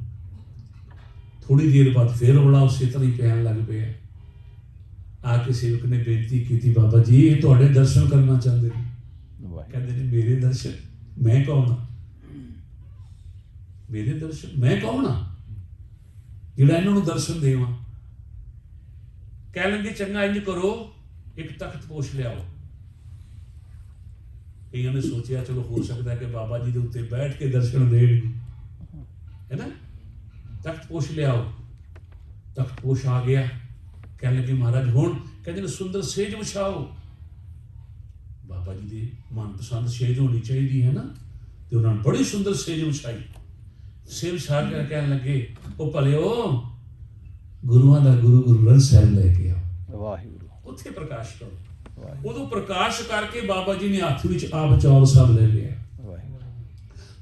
Speaker 1: ਥੋੜੀ ਦੇਰ ਬਾਅਦ ਫਿਰ ਰੌਲਾ ਉਸੇ ਤਰ੍ਹਾਂ ਹੀ ਪੈਣ ਲੱਗ ਪਿਆ। ਆ ਕੇ ਸੇਵਕ ਨੇ ਬੇਨਤੀ ਕੀਤੀ, ਬਾਬਾ ਜੀ ਇਹ ਤੁਹਾਡੇ ਦਰਸ਼ਨ ਕਰਨਾ ਚਾਹੁੰਦੇ ਨੇ। ਕਹਿੰਦੇ ਨੇ ਮੇਰੇ ਦਰਸ਼ਨ, ਮੈਂ ਕੌਣ ਹਾਂ? ਮੇਰੇ ਦਰਸ਼ਨ ਮੈਂ ਕੌਣ ਹਾਂ ਜਿਹੜਾ ਇਹਨਾਂ ਨੂੰ ਦਰਸ਼ਨ ਦੇਵਾਂ? ਕਹਿ ਲੈਂਦੇ ਚੰਗਾ ਇੰਝ ਕਰੋ, ਇੱਕ ਤਖਤ ਪੋਸ਼ ਲਿਆਓ। ਕਈਆਂ ਨੇ ਸੋਚਿਆ ਚਲੋ ਹੋ ਸਕਦਾ ਕਿ ਬਾਬਾ ਜੀ ਦੇ ਉੱਤੇ ਬੈਠ ਕੇ ਦਰਸ਼ਨ ਦੇਣ, ਹੈ ਨਾ, ਤਖਤ ਪੋਸ਼ ਲਿਆਓ। तख्तपोश आ गया। कहने लगे महाराज हुण कहते सुंदर सेज विछाओ। बाबा जी की मनपसंद सेज होनी चाहिए है ना, तो उन्होंने बड़ी सुंदर सेज विछाई। सेज विछा के कहने लगे ओ भलिओ गुरुआं दा गुरु गुरु ग्रंथ साहिब लैके आओ। वाहिगुरू उत्थे प्रकाश करो। उदों प्रकाश करके बाबा जी ने हत्थ विच आप चौल साहब ले लिया।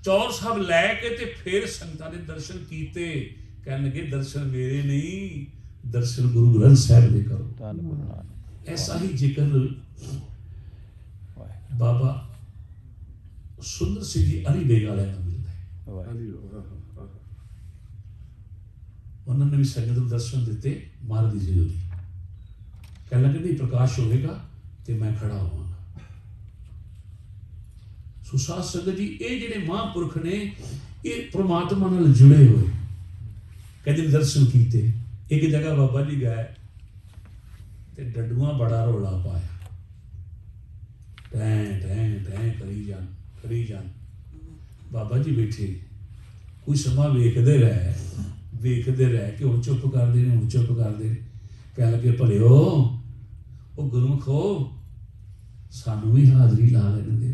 Speaker 1: चौल साहब लैके ते फिर संगतां दे दर्शन कीते। कहने लगे दर्शन मेरे नहीं, दर्शन गुरु ग्रंथ साहिब दे करो। ऐसा ही जिक्र बाबा सुंदर सिंह जी अली बेग वाले का मिलता है। उन्होंने भी संगत को दर्शन दिते महाराज दी जरूरी। कहने लगे नहीं प्रकाश होगा तो मैं खड़ा होवांगा। सुसाद संगत जी ये जिहड़े महापुरख ने ये परमात्मा नाल जुड़े हुए। कहते दर्शन कीते। एक जगह बाबा जी गए ते डड्डुआं बड़ा रौला पाया। टैं टैं टैं करी जान। बाबा जी बैठे कोई समा वेखदे रहे कि हुण चुप कर दे हुण चुप कर दे। कह लगे भलिओ ओ गुरमुखो सानू भी हाजरी ला लेने दे।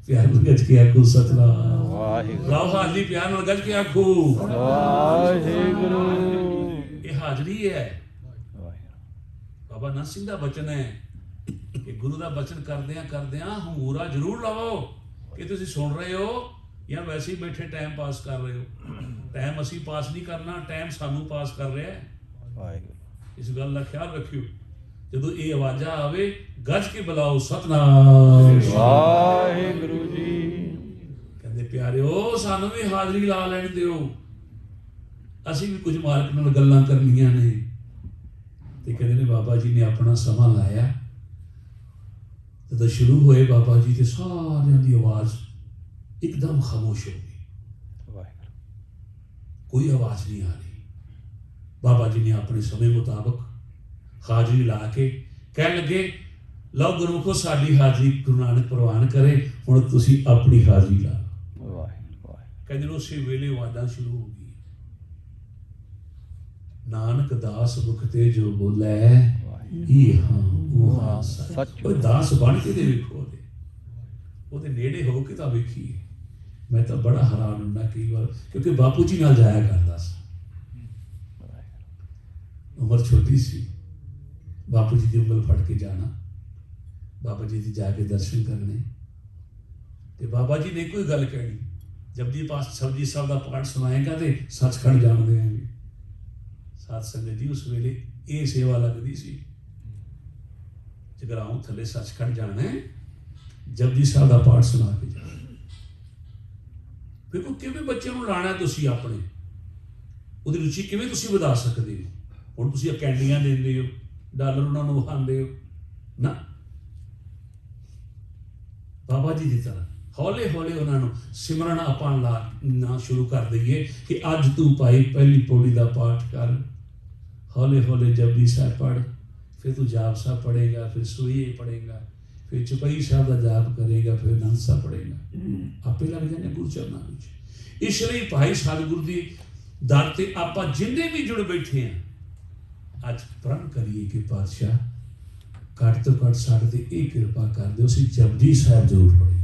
Speaker 1: प्यार नाल गज के आखो सतनाम वाहिगुरू। लाओ हाजरी प्यार नाल गज के आखो वाहिगुरू। ये हाजरी है। बाबा नंद सिंह दा बचन है कि गुरु दा बचन करदियां हंगूरा जरूर लाओ कि तुसीं सुन रहे हो या वैसे ही बैठे टाइम पास कर रहे हो। टाइम असीं पास नहीं करना, टाइम सानू पास कर रहा है। इस गल का ख्याल रखियो। जदों ये आवाज़ा आवे गज के बुलाओ सतनाम वाहिगुरू जी। कहते प्यारिओ सानू भी हाजरी ला लैण दिओ, असीं भी कुछ मालक नाल गल्लां करनियां ने। ते कहते ने बाबा जी ने अपना समा लाया। जदों शुरू होए बाबा जी ते सारियां दी आवाज़ एकदम खामोश हो गई। कोई आवाज़ नहीं आ रही। बाबा जी ने अपने समय मुताबिक हाजरी ला के कह लगे लो गुरमुखो साडी हाजरी गुरु नानक प्रवान करे, हुण तुसीं अपनी हाजरी ला लो। कहते उस वेले आवाज़ां शुरू हो गई। नानक दास मुख ते जो बोले दास बन के देखो ਉਹਦੇ ਨੇੜੇ ਹੋ ਕੇ ਤਾਂ ਵੇਖੀਏ। मैं तो बड़ा हैरान ਹੁੰਦਾ कई बार क्योंकि बापू जी नाल जाया करता सी। उम्र छोटी सी, बापू जी की उंगल फड़ के जाना, बाबा जी की जाके दर्शन करने। तो बाबा जी ने कोई गल कहनी, जपजी पास सब्जी साहब का पाठ सुनाएगा तो सचखंड जान देंगे। साध संगत जी उस वेले ये सेवा लगती सी। जगराओं थले सचखंड जाना है, जपजी साहब का पाठ सुना के जाना। देखो किवें बच्चे नूं लाना तुसीं अपने ਉਹਦੀ रुचि किवें तुसीं वधा सकदे हो। हुण तुसीं कैंडियां दिंदे हो, डॉलर उन्हां नूं वहांदे हो ना। बाबा जी की तरह हौले हौले उन्होंने सिमरन आपां ना शुरू कर दईए कि अज तू भाई पहली पौड़ी का पाठ कर। हौले हौले जपजी साहब पढ़, फिर तू जाप साहब पढ़ेगा, फिर सोइए पढ़ेगा, फिर चौपाई साहब का जाप करेगा, फिर आनंद साहब पढ़ेगा। आपे लग जाने गुरु चरणों में। इसलिए भाई सतगुरु की दर ते आपां जिन्ने भी जुड़ बैठे हैं अज प्रण करिए कि पातशाह घट तो घट साढ़े ते ये कृपा कर दो असीं जपजी साहब जरूर पढ़ीए।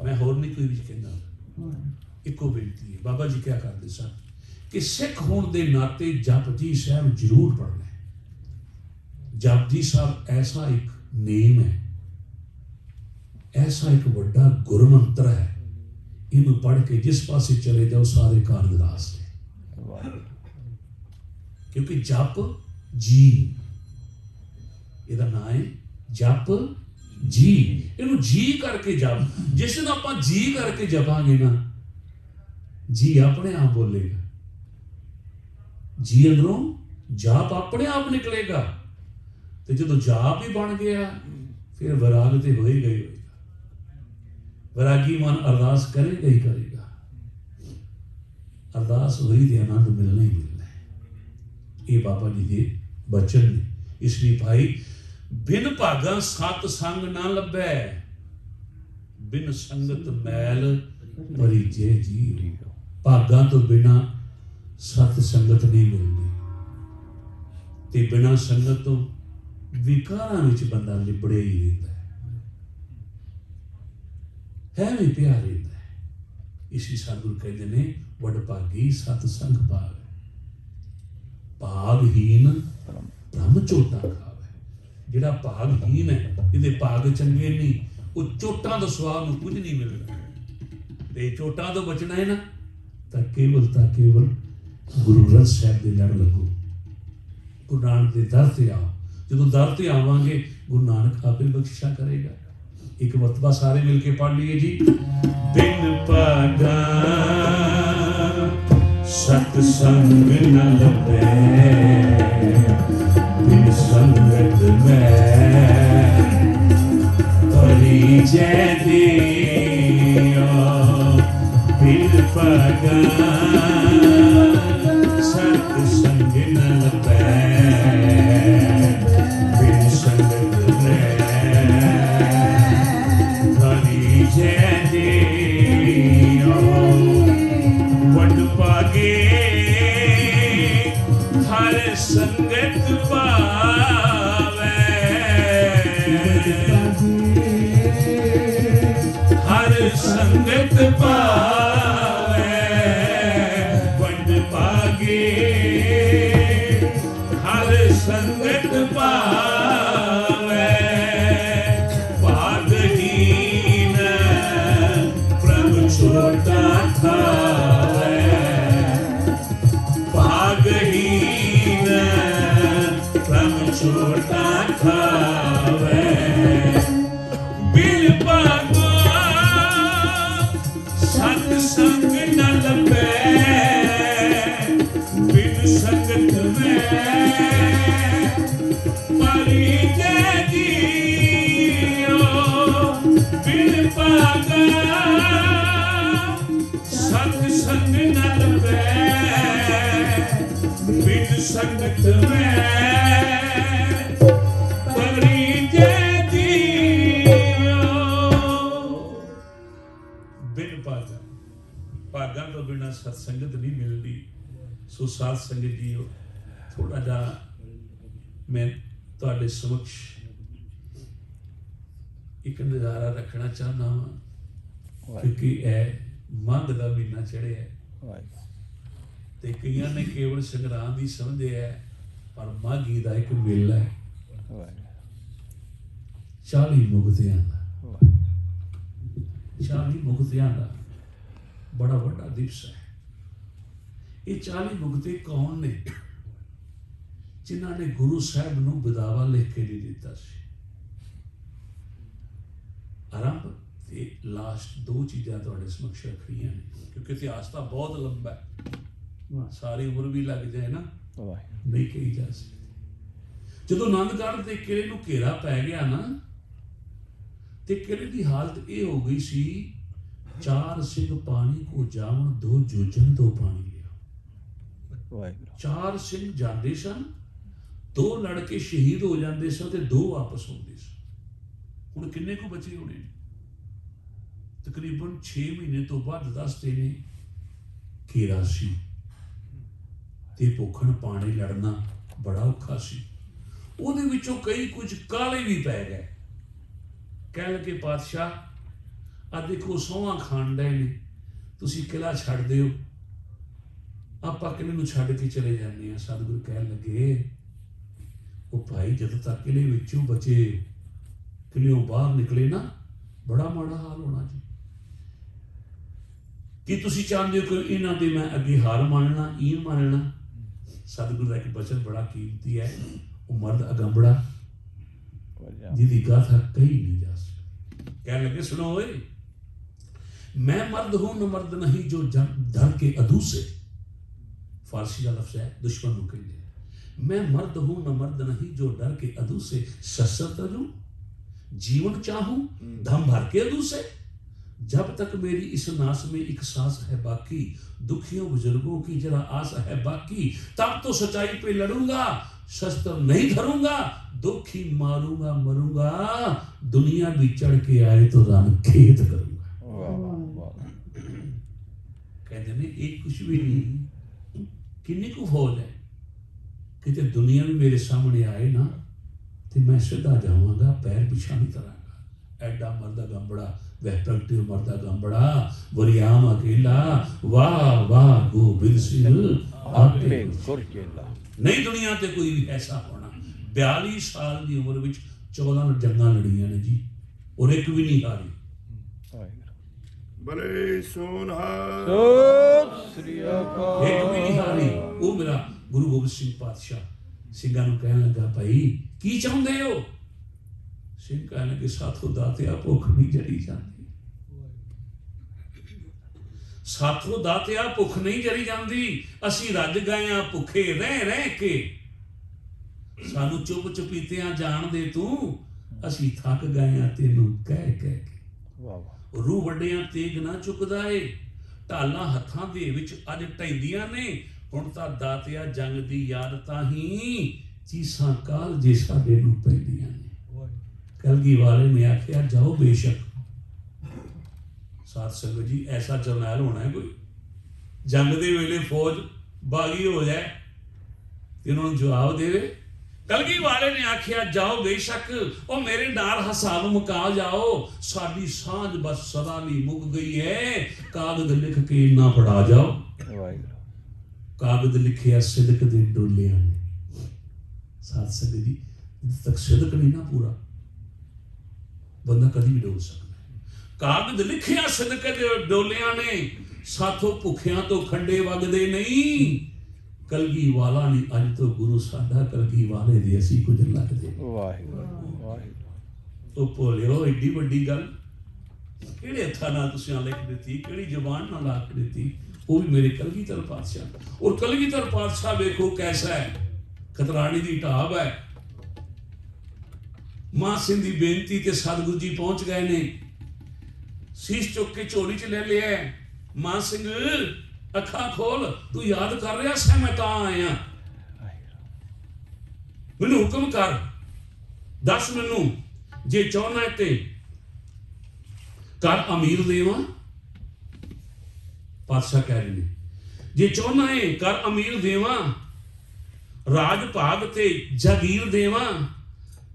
Speaker 1: मैं होर नहीं कोई भी कहना, इको बेनती है। बाबा जी क्या करते सन कि सिख होने के नाते जपजी साहब जरूर पढ़ना है। जपजी साहब ऐसा एक नेम है, ऐसा एक बड़ा गुरमंत्र है, इनू पढ़ के जिस पासे चले जाओ सारे कारगरास ने। क्योंकि जप जी इहदा नाम है, जप जी, इनू जी करके जप। जिस दिन आप जी करके जपांगे ना, जी अपने आप बोलेगा, जी अंदरों जाप अपने आप निकलेगा। तो जो जाप ही बन गया फिर वैराग तो होएगा ही होएगा। वैरागी मन अरदास करेगा ही करेगा। अरदास हुई तो आनंद मिलना ही मिलना है। ये बाबा जी के बचन ने। इसलिए भाई बिन भागा सत संग ना लभै, बिन संगत मैल परिजे जी। भागा तो बिना सत संगत नहीं मिलती। ਤੇ ਬਿਨਾਂ ਸੰਗਤ ਤੋਂ ਵਿਕਾਰਾਂ ਵਿੱਚ ਬੰਦਾ ਲਿਬੜਿਆ ਹੀ ਰਹਿੰਦਾ ਹੈ ਵੀ ਪਿਆ ਰਹਿੰਦਾ ਹੈ। ਇਸੀ ਸਤਿਗੁਰ ਕਹਿੰਦੇ ਨੇ ਵਡਭਾਗੀ ਸਤ ਸੰਗ ਪਾਵੇ, ਭਾਗਹੀਨ ਬ੍ਰਹਮ ਝੋਟਾ ਖਾਵੇ। ਜਿਹੜਾ ਭਾਗਹੀਨ ਹੈ, ਇਹਦੇ ਭਾਗ ਚੰਗੇ ਨਹੀਂ, ਉਹ ਚੋਟਾਂ ਤੋਂ ਸਵਾਹ ਨੂੰ ਕੁਝ ਨਹੀਂ ਮਿਲਦਾ। ਤੇ ਚੋਟਾਂ ਤੋਂ ਬਚਣਾ ਹੈ ਨਾ ਤਾਂ ਕੇਵਲ ਗੁਰੂ ਗ੍ਰੰਥ ਸਾਹਿਬ ਦੇ ਲੜ ਲੱਗੋ, ਗੁਰੂ ਨਾਨਕ ਦੇ ਦਰ ਤੇ ਆਓ। ਜਦੋਂ ਦਰ ਤੇ ਆਵਾਂਗੇ ਗੁਰੂ ਨਾਨਕ ਆਪੇ ਬਖਸ਼ਿਸ਼ਾਂ ਕਰੇਗਾ। ਇੱਕ ਮਰਤਬਾ ਸਾਰੇ ਮਿਲ ਕੇ ਪੜ੍ਹ ਲਈਏ ਜੀ। ਬਿਨ ਭਾਗਾ ਸਤ ਸੰਗ ਨ ਲੱਭੇ, ਬਿਨ ਸੰਗਤ ਮੈਂ ਪਰਿਜੈ ਦਿਓ। ਬਿਨ ਭਾਗਾ ਸਤ ਸੰਗ ਨ ਲੱਭੇ, ਬਿਨ ਸੰਗਤ ਮੈਂ ਪਰਿਜੈ ਦਿਓ। ਵਡਭਾਗੇ ਹਰ ਸੰਗਤ ਪਾਵੇ, ਹਰ ਸੰਗਤ ਪਾਵੇ। ਵਡਭਾਗੇ ਹਰ ਸੰਗਤ ਪਾਵੇ, ਭਾਗਹੀਨ ਪ੍ਰਭ ਛੋਟਾ ਖਾਵੇ। ਭਾਗਹੀਨ ਪ੍ਰਭ ਛੋਟਾ ਖਾਵੇ। ਬਿਨ ਭਾਗੋ ਸਤ ਸੰਗ ਨ ਲੱਭੇ, ਬਿਨ ਸੰਗਤ ਮੈਂ ਪਰਿਜੈ ਦਿਓ। ਬਿਨ ਭਾਗਾ ਸਤ ਸੰਗ ਨ ਲੱਭੇ, ਬਿਨ ਸੰਗਤ ਮੈਂ ਪਰਿਜੈ ਦਿਓ। ਬਿਨ ਭਾਗਾ, ਭਾਗਾਂ ਤੋਂ ਬਿਨਾਂ ਸਤ ਸੰਗਤ ਨਹੀਂ ਮਿਲਦੀ। ਸੋ ਸਾਧ ਸੰਗਤ ਜੀਓ, ਥੋੜਾ ਜਿਹਾ ਮੈਂ ਤੁਹਾਡੇ ਸਮਕਸ਼ ਇੱਕ ਨਜ਼ਾਰਾ ਰੱਖਣਾ ਚਾਹੁੰਦਾ ਹਾਂ, ਕਿਉਂਕਿ ਇਹ ਮਾਘ ਦਾ ਮਹੀਨਾ ਚੜ੍ਹਿਆ ਹੈ ਤੇ ਕਈਆਂ ਨੇ ਕੇਵਲ ਸੰਗਰਾਂਦ ਹੀ ਸਮਝਿਆ ਹੈ, ਪਰ ਮਾਘੀ ਦਾ ਇੱਕ ਮੇਲਾ ਹੈ 40 ਮੁਕਤਿਆਂ ਦਾ। 40 ਮੁਕਤਿਆਂ ਦਾ ਬੜਾ ਵੱਡਾ ਦਿਵਸ ਹੈ। ਇਹ 40 ਮੁਕਤੇ ਕੌਣ ਨੇ? ਜਿਨ੍ਹਾਂ ਨੇ ਗੁਰੂ ਸਾਹਿਬ ਨੂੰ ਵਿਦਾਵਾ ਲਿਖ ਕੇ ਨਹੀਂ ਦਿੱਤਾ ਸੀ। ਆਰੰਭ ਤੇ ਲਾਸਟ ਦੋ ਚੀਜ਼ਾਂ ਤੁਹਾਡੇ ਸਮਕਸ਼ ਰੱਖਣੀਆਂ ਨੇ, ਕਿਉਂਕਿ ਇਤਿਹਾਸ ਤਾਂ ਬਹੁਤ ਲੰਬਾ ਹੈ, ਸਾਰੀ ਉਮਰ ਵੀ ਲੱਗ ਜਾਏ ਨਾ ਨਹੀਂ ਕਹੀ ਜਾ ਸਕਦੀ। ਜਦੋਂ ਆਨੰਦਗੜ੍ਹ ਦੇ ਕਿਲੇ ਨੂੰ ਘੇਰਾ ਪੈ ਗਿਆ ਨਾ, ਤੇ ਕਿਲੇ ਦੀ ਹਾਲਤ ਇਹ ਹੋ ਗਈ ਸੀ, 4 ਸਿੰਘ ਪਾਣੀ ਕੋ ਜਾਵਣ, 2 ਜੋਜਨ ਤੋਂ ਪਾਣੀ ਲਿਆ। 4 ਸਿੰਘ ਜਾਂਦੇ ਸਨ, 2 ਲੜਕੇ ਸ਼ਹੀਦ ਹੋ ਜਾਂਦੇ ਸਨ ਤੇ 2 ਵਾਪਸ ਆਉਂਦੇ ਸਨ। ਹੁਣ ਕਿੰਨੇ ਕੁ ਬਚੇ ਹੋਣੇ? ਤਕਰੀਬਨ 6 ਮਹੀਨੇ ਤੋਂ ਬਾਅਦ ਦੱਸਦੇ ਨੇ ਘੇਰਾ ਸੀ ਤੇ ਭੁੱਖਣ ਪਾਣੀ ਲੜਨਾ ਬੜਾ ਔਖਾ ਸੀ। ਉਹਦੇ ਵਿੱਚੋਂ ਕਈ ਕੁਝ ਕਾਲੇ ਵੀ ਪੈ ਗਏ। ਕਹਿ ਲਗੇ ਪਾਤਸ਼ਾਹ ਆ ਦੇਖੋ ਸਹੁੰਆਂ ਖਾਣ ਡਏ ਨੇ, ਤੁਸੀਂ ਕਿਲ੍ਹਾ ਛੱਡ ਦਿਓ, ਆਪਾਂ ਕਿਲੇ ਨੂੰ ਛੱਡ ਕੇ ਚਲੇ ਜਾਂਦੇ ਹਾਂ। ਸਤਿਗੁਰੂ ਕਹਿਣ ਲੱਗੇ ਉਹ ਭਾਈ ਜਦੋਂ ਤੱਕ ਕਿਲੇ ਵਿੱਚੋਂ ਬਚੇ, ਕਿਲਿਓਂ ਬਾਹਰ ਨਿਕਲੇ ਨਾ, ਬੜਾ ਮਾੜਾ ਹਾਲ ਹੋਣਾ ਜੀ। ਕੀ ਤੁਸੀਂ ਚਾਹੁੰਦੇ ਹੋ ਕਿ ਇਹਨਾਂ ਦੇ ਮੈਂ ਅੱਗੇ ਹਾਰ ਮੰਨਣਾ, ਈਨ ਮੰਨਣਾ? ਸਤਿਗੁਰੂ ਦਾ ਇੱਕ ਬਚਨ ਬੜਾ ਕੀਮਤੀ ਹੈ, ਉਹ ਮਰਦ ਅਗੰਬੜਾ ਜਿਹਦੀ ਗਾਥਾ ਕਹੀ ਨਹੀਂ ਜਾ ਸਕਦੀ। ਕਹਿਣ ਲੱਗੇ ਸੁਣੋ ਓਏ, ਮੈਂ ਮਰਦ ਹੂੰ ਨ ਮਰਦ ਨਹੀਂ ਜੋ ਧੜ ਕੇ ਅਦੂਸੇ। फारसी का लफ्ज है, दुश्मन को कहते। मैं मर्द हूं न मर्द नहीं जो डर के अदू से शस्त्र तजूं, जीवन चाहूं दम भर के अदू से। जब तक मेरी इस नास में एक सांस है बाकी, दुखियों बुजुर्गों की जरा आस है बाकी, तब तो सच्चाई पे लड़ूंगा, शस्त्र नहीं धरूंगा, दुख ही मारूंगा मरूंगा, दुनिया भी चढ़ के आए तो रान खेत करूंगा। कहते ने एक कुछ भी नहीं, किन्नी को फौज है, किते दुनिया भी मेरे सामने आए ना तो मैं सीधा जावांगा, पैर पिछा नहीं करांगा। एडा मरदा गंबड़ा, वह प्रगटे मरदा गंबड़ा, वरियाम अकेला, वाह वाह गोबिंद सिंह आपे गुर चेला। नहीं दुनिया ते कोई भी ऐसा होना। 42 साल की उम्र में 14 जंगां लड़ियां ने जी, और एक भी नहीं हारी।
Speaker 2: बड़े सोनहार
Speaker 1: एक भी नहीं हारी। वो मेरा गुरु गोबिंद सिंह पातशाह ਸਿੰਘਾਂ ਨੂੰ ਕਹਿਣ ਲੱਗਾ, ਭਾਈ ਕੀ ਚਾਹੁੰਦੇ ਹੋ? ਸਿੰਘ ਕਹਿਣ ਲੱਗੇ, ਸਾਥੋਂ ਦਾਤਿਆ ਭੁੱਖ ਨਹੀਂ ਜਰੀ ਜਾਂਦੀ, ਸਾਥੋਂ ਦਾਤਿਆ ਭੁੱਖ ਨਹੀਂ ਜਰੀ ਜਾਂਦੀ, ਅਸੀਂ ਰੱਜ ਗਏ ਆ ਭੁੱਖੇ ਰਹਿ ਰਹਿ ਕੇ, ਸਾਨੂੰ ਚੁੱਪ ਚੁਪੀਤਿਆਂ ਜਾਣ ਦੇ ਤੂੰ, ਅਸੀਂ ਥੱਕ ਗਏ ਆ ਤੈਨੂੰ ਕਹਿ ਕਹਿ ਕੇ। ਵਾਹ ਵਾਹ। ਰੂਹ ਵੱਡਿਆਂ ਤੇਗ ਨਾ ਚੁੱਕਦਾ ਏ, ਢਾਲਾਂ ਹੱਥਾਂ ਦੇ ਵਿੱਚ ਅੱਜ ਢੈਂਦੀਆਂ ਨੇ, ਹੁਣ ਤਾਂ ਦਾਤਿਆ ਜੰਗ ਦੀ ਯਾਦ ਤਾਂ ਹੀ ਚੀਸਾਂ ਕਾਲ ਜੇ ਸਾਡੇ ਨੂੰ ਪੈਂਦੀਆਂ ਨੇ। ਕਲਗੀ ਵਾਲੇ ਨੇ ਆਖਿਆ, ਜਾਓ ਬੇਸ਼ੱਕ। ਸਾਧ ਸੰਗਤ ਜੀ, ਐਸਾ ਜਰਨੈਲ ਹੋਣਾ ਹੈ ਕੋਈ ਜੰਗ ਦੇ ਵੇਲੇ ਫੌਜ ਬਾਗੀ ਹੋ ਜਾਏ ਤੇ ਉਹਨਾਂ ਨੂੰ ਜਵਾਬ ਦੇਵੇ। ਕਲਗੀ ਵਾਲੇ ਨੇ ਆਖਿਆ, ਜਾਓ ਬੇਸ਼ੱਕ, ਉਹ ਮੇਰੇ ਨਾਲ ਹਿਸਾਬ ਮੁਕਾ ਜਾਓ, ਸਾਡੀ ਸਾਂਝ ਬਸ ਸਦਾ ਲਈ ਮੁੱਕ ਗਈ ਹੈ, ਕਾਗਜ਼ ਲਿਖ ਕੇ ਨਾ ਫੜਾ ਜਾਓ। ਕਾਗਜ਼ ਲਿਖਿਆ ਸਿਦਕ ਦੇ ਡੋਲਿਆਂ ਨੇ। ਸਾਧ ਸੰਗਤ ਜੀ, ਜਿੱਥੇ ਤੱਕ ਸਿਦਕ ਨਹੀਂ ਨਾ ਪੂਰਾ, ਬੰਦਾ ਕਦੀ ਵੀ ਡੋਲ ਸਕਦਾ। ਕਾਗਜ਼ ਲਿਖਿਆ ਸਿਦਕ ਦੇ ਡੋਲਿਆਂ ਨੇ, ਸਾਥੋਂ ਭੁੱਖਿਆਂ ਤੋਂ ਖੰਡੇ ਵਗਦੇ ਨਹੀਂ, ਕਲਗੀ ਵਾਲਾ ਨਹੀਂ ਅੱਜ ਤੋਂ ਗੁਰੂ ਸਾਡਾ, ਕਲਗੀ ਵਾਲੇ ਦੇ ਅਸੀਂ ਕੁਝ ਲੱਗਦੇ। ਵਾਹਿਗੁਰੂ ਵਾਹਿਗੁਰੂ। ਉਹ ਭੋਲਿਓ, ਏਡੀ ਵੱਡੀ ਗੱਲ ਕਿਹੜੇ ਹੱਥਾਂ ਨਾਲ ਤੁਸੀਂ ਲਿਖ ਦਿੱਤੀ, ਕਿਹੜੀ ਜ਼ੁਬਾਨ ਨਾਲ ਲਿਖ ਦਿੱਤੀ, ਉਹ ਵੀ ਮੇਰੇ ਕਲਗੀਧਰ ਪਾਤਸ਼ਾਹ। ਔਰ ਕਲਗੀਧਰ ਪਾਤਸ਼ਾਹ ਵੇਖੋ ਕੈਸਾ ਹੈ, ਖਤਰਾਣੀ ਦੀ ਢਾਬ ਹੈ। ਮਾਂ ਸਿੰਘ ਦੀ ਬੇਨਤੀ ਤੇ ਸਤਿਗੁਰੂ ਜੀ ਪਹੁੰਚ ਗਏ ਨੇ, ਸੀਸ ਚੁੱਕ ਕੇ ਝੋਲੀ 'ਚ ਲੈ ਲਿਆ। ਮਾਂ ਸਿੰਘ ਅੱਖਾਂ ਖੋਲ, ਤੂੰ ਯਾਦ ਕਰ ਰਿਹਾ ਸੈਂ ਮੈਂ ਤਾਂ ਆਇਆ, ਮੈਨੂੰ ਹੁਕਮ ਕਰ, ਦੱਸ ਮੈਨੂੰ, ਜੇ ਚਾਹੁੰਦਾ ਤੇ ਕਰ ਅਮੀਰ ਦੇਵਾਂ। ਪਾਤਸ਼ਾਹ ਕਹਿ ਰਹੇ ਨੇ, ਜੇ ਚਾਹੁੰਦਾ ਹੈ ਕਰ ਅਮੀਰ ਦੇਵਾਂ, ਰਾਜ ਭਾਗ ਤੇ ਜਾਗੀਰ ਦੇਵਾਂ,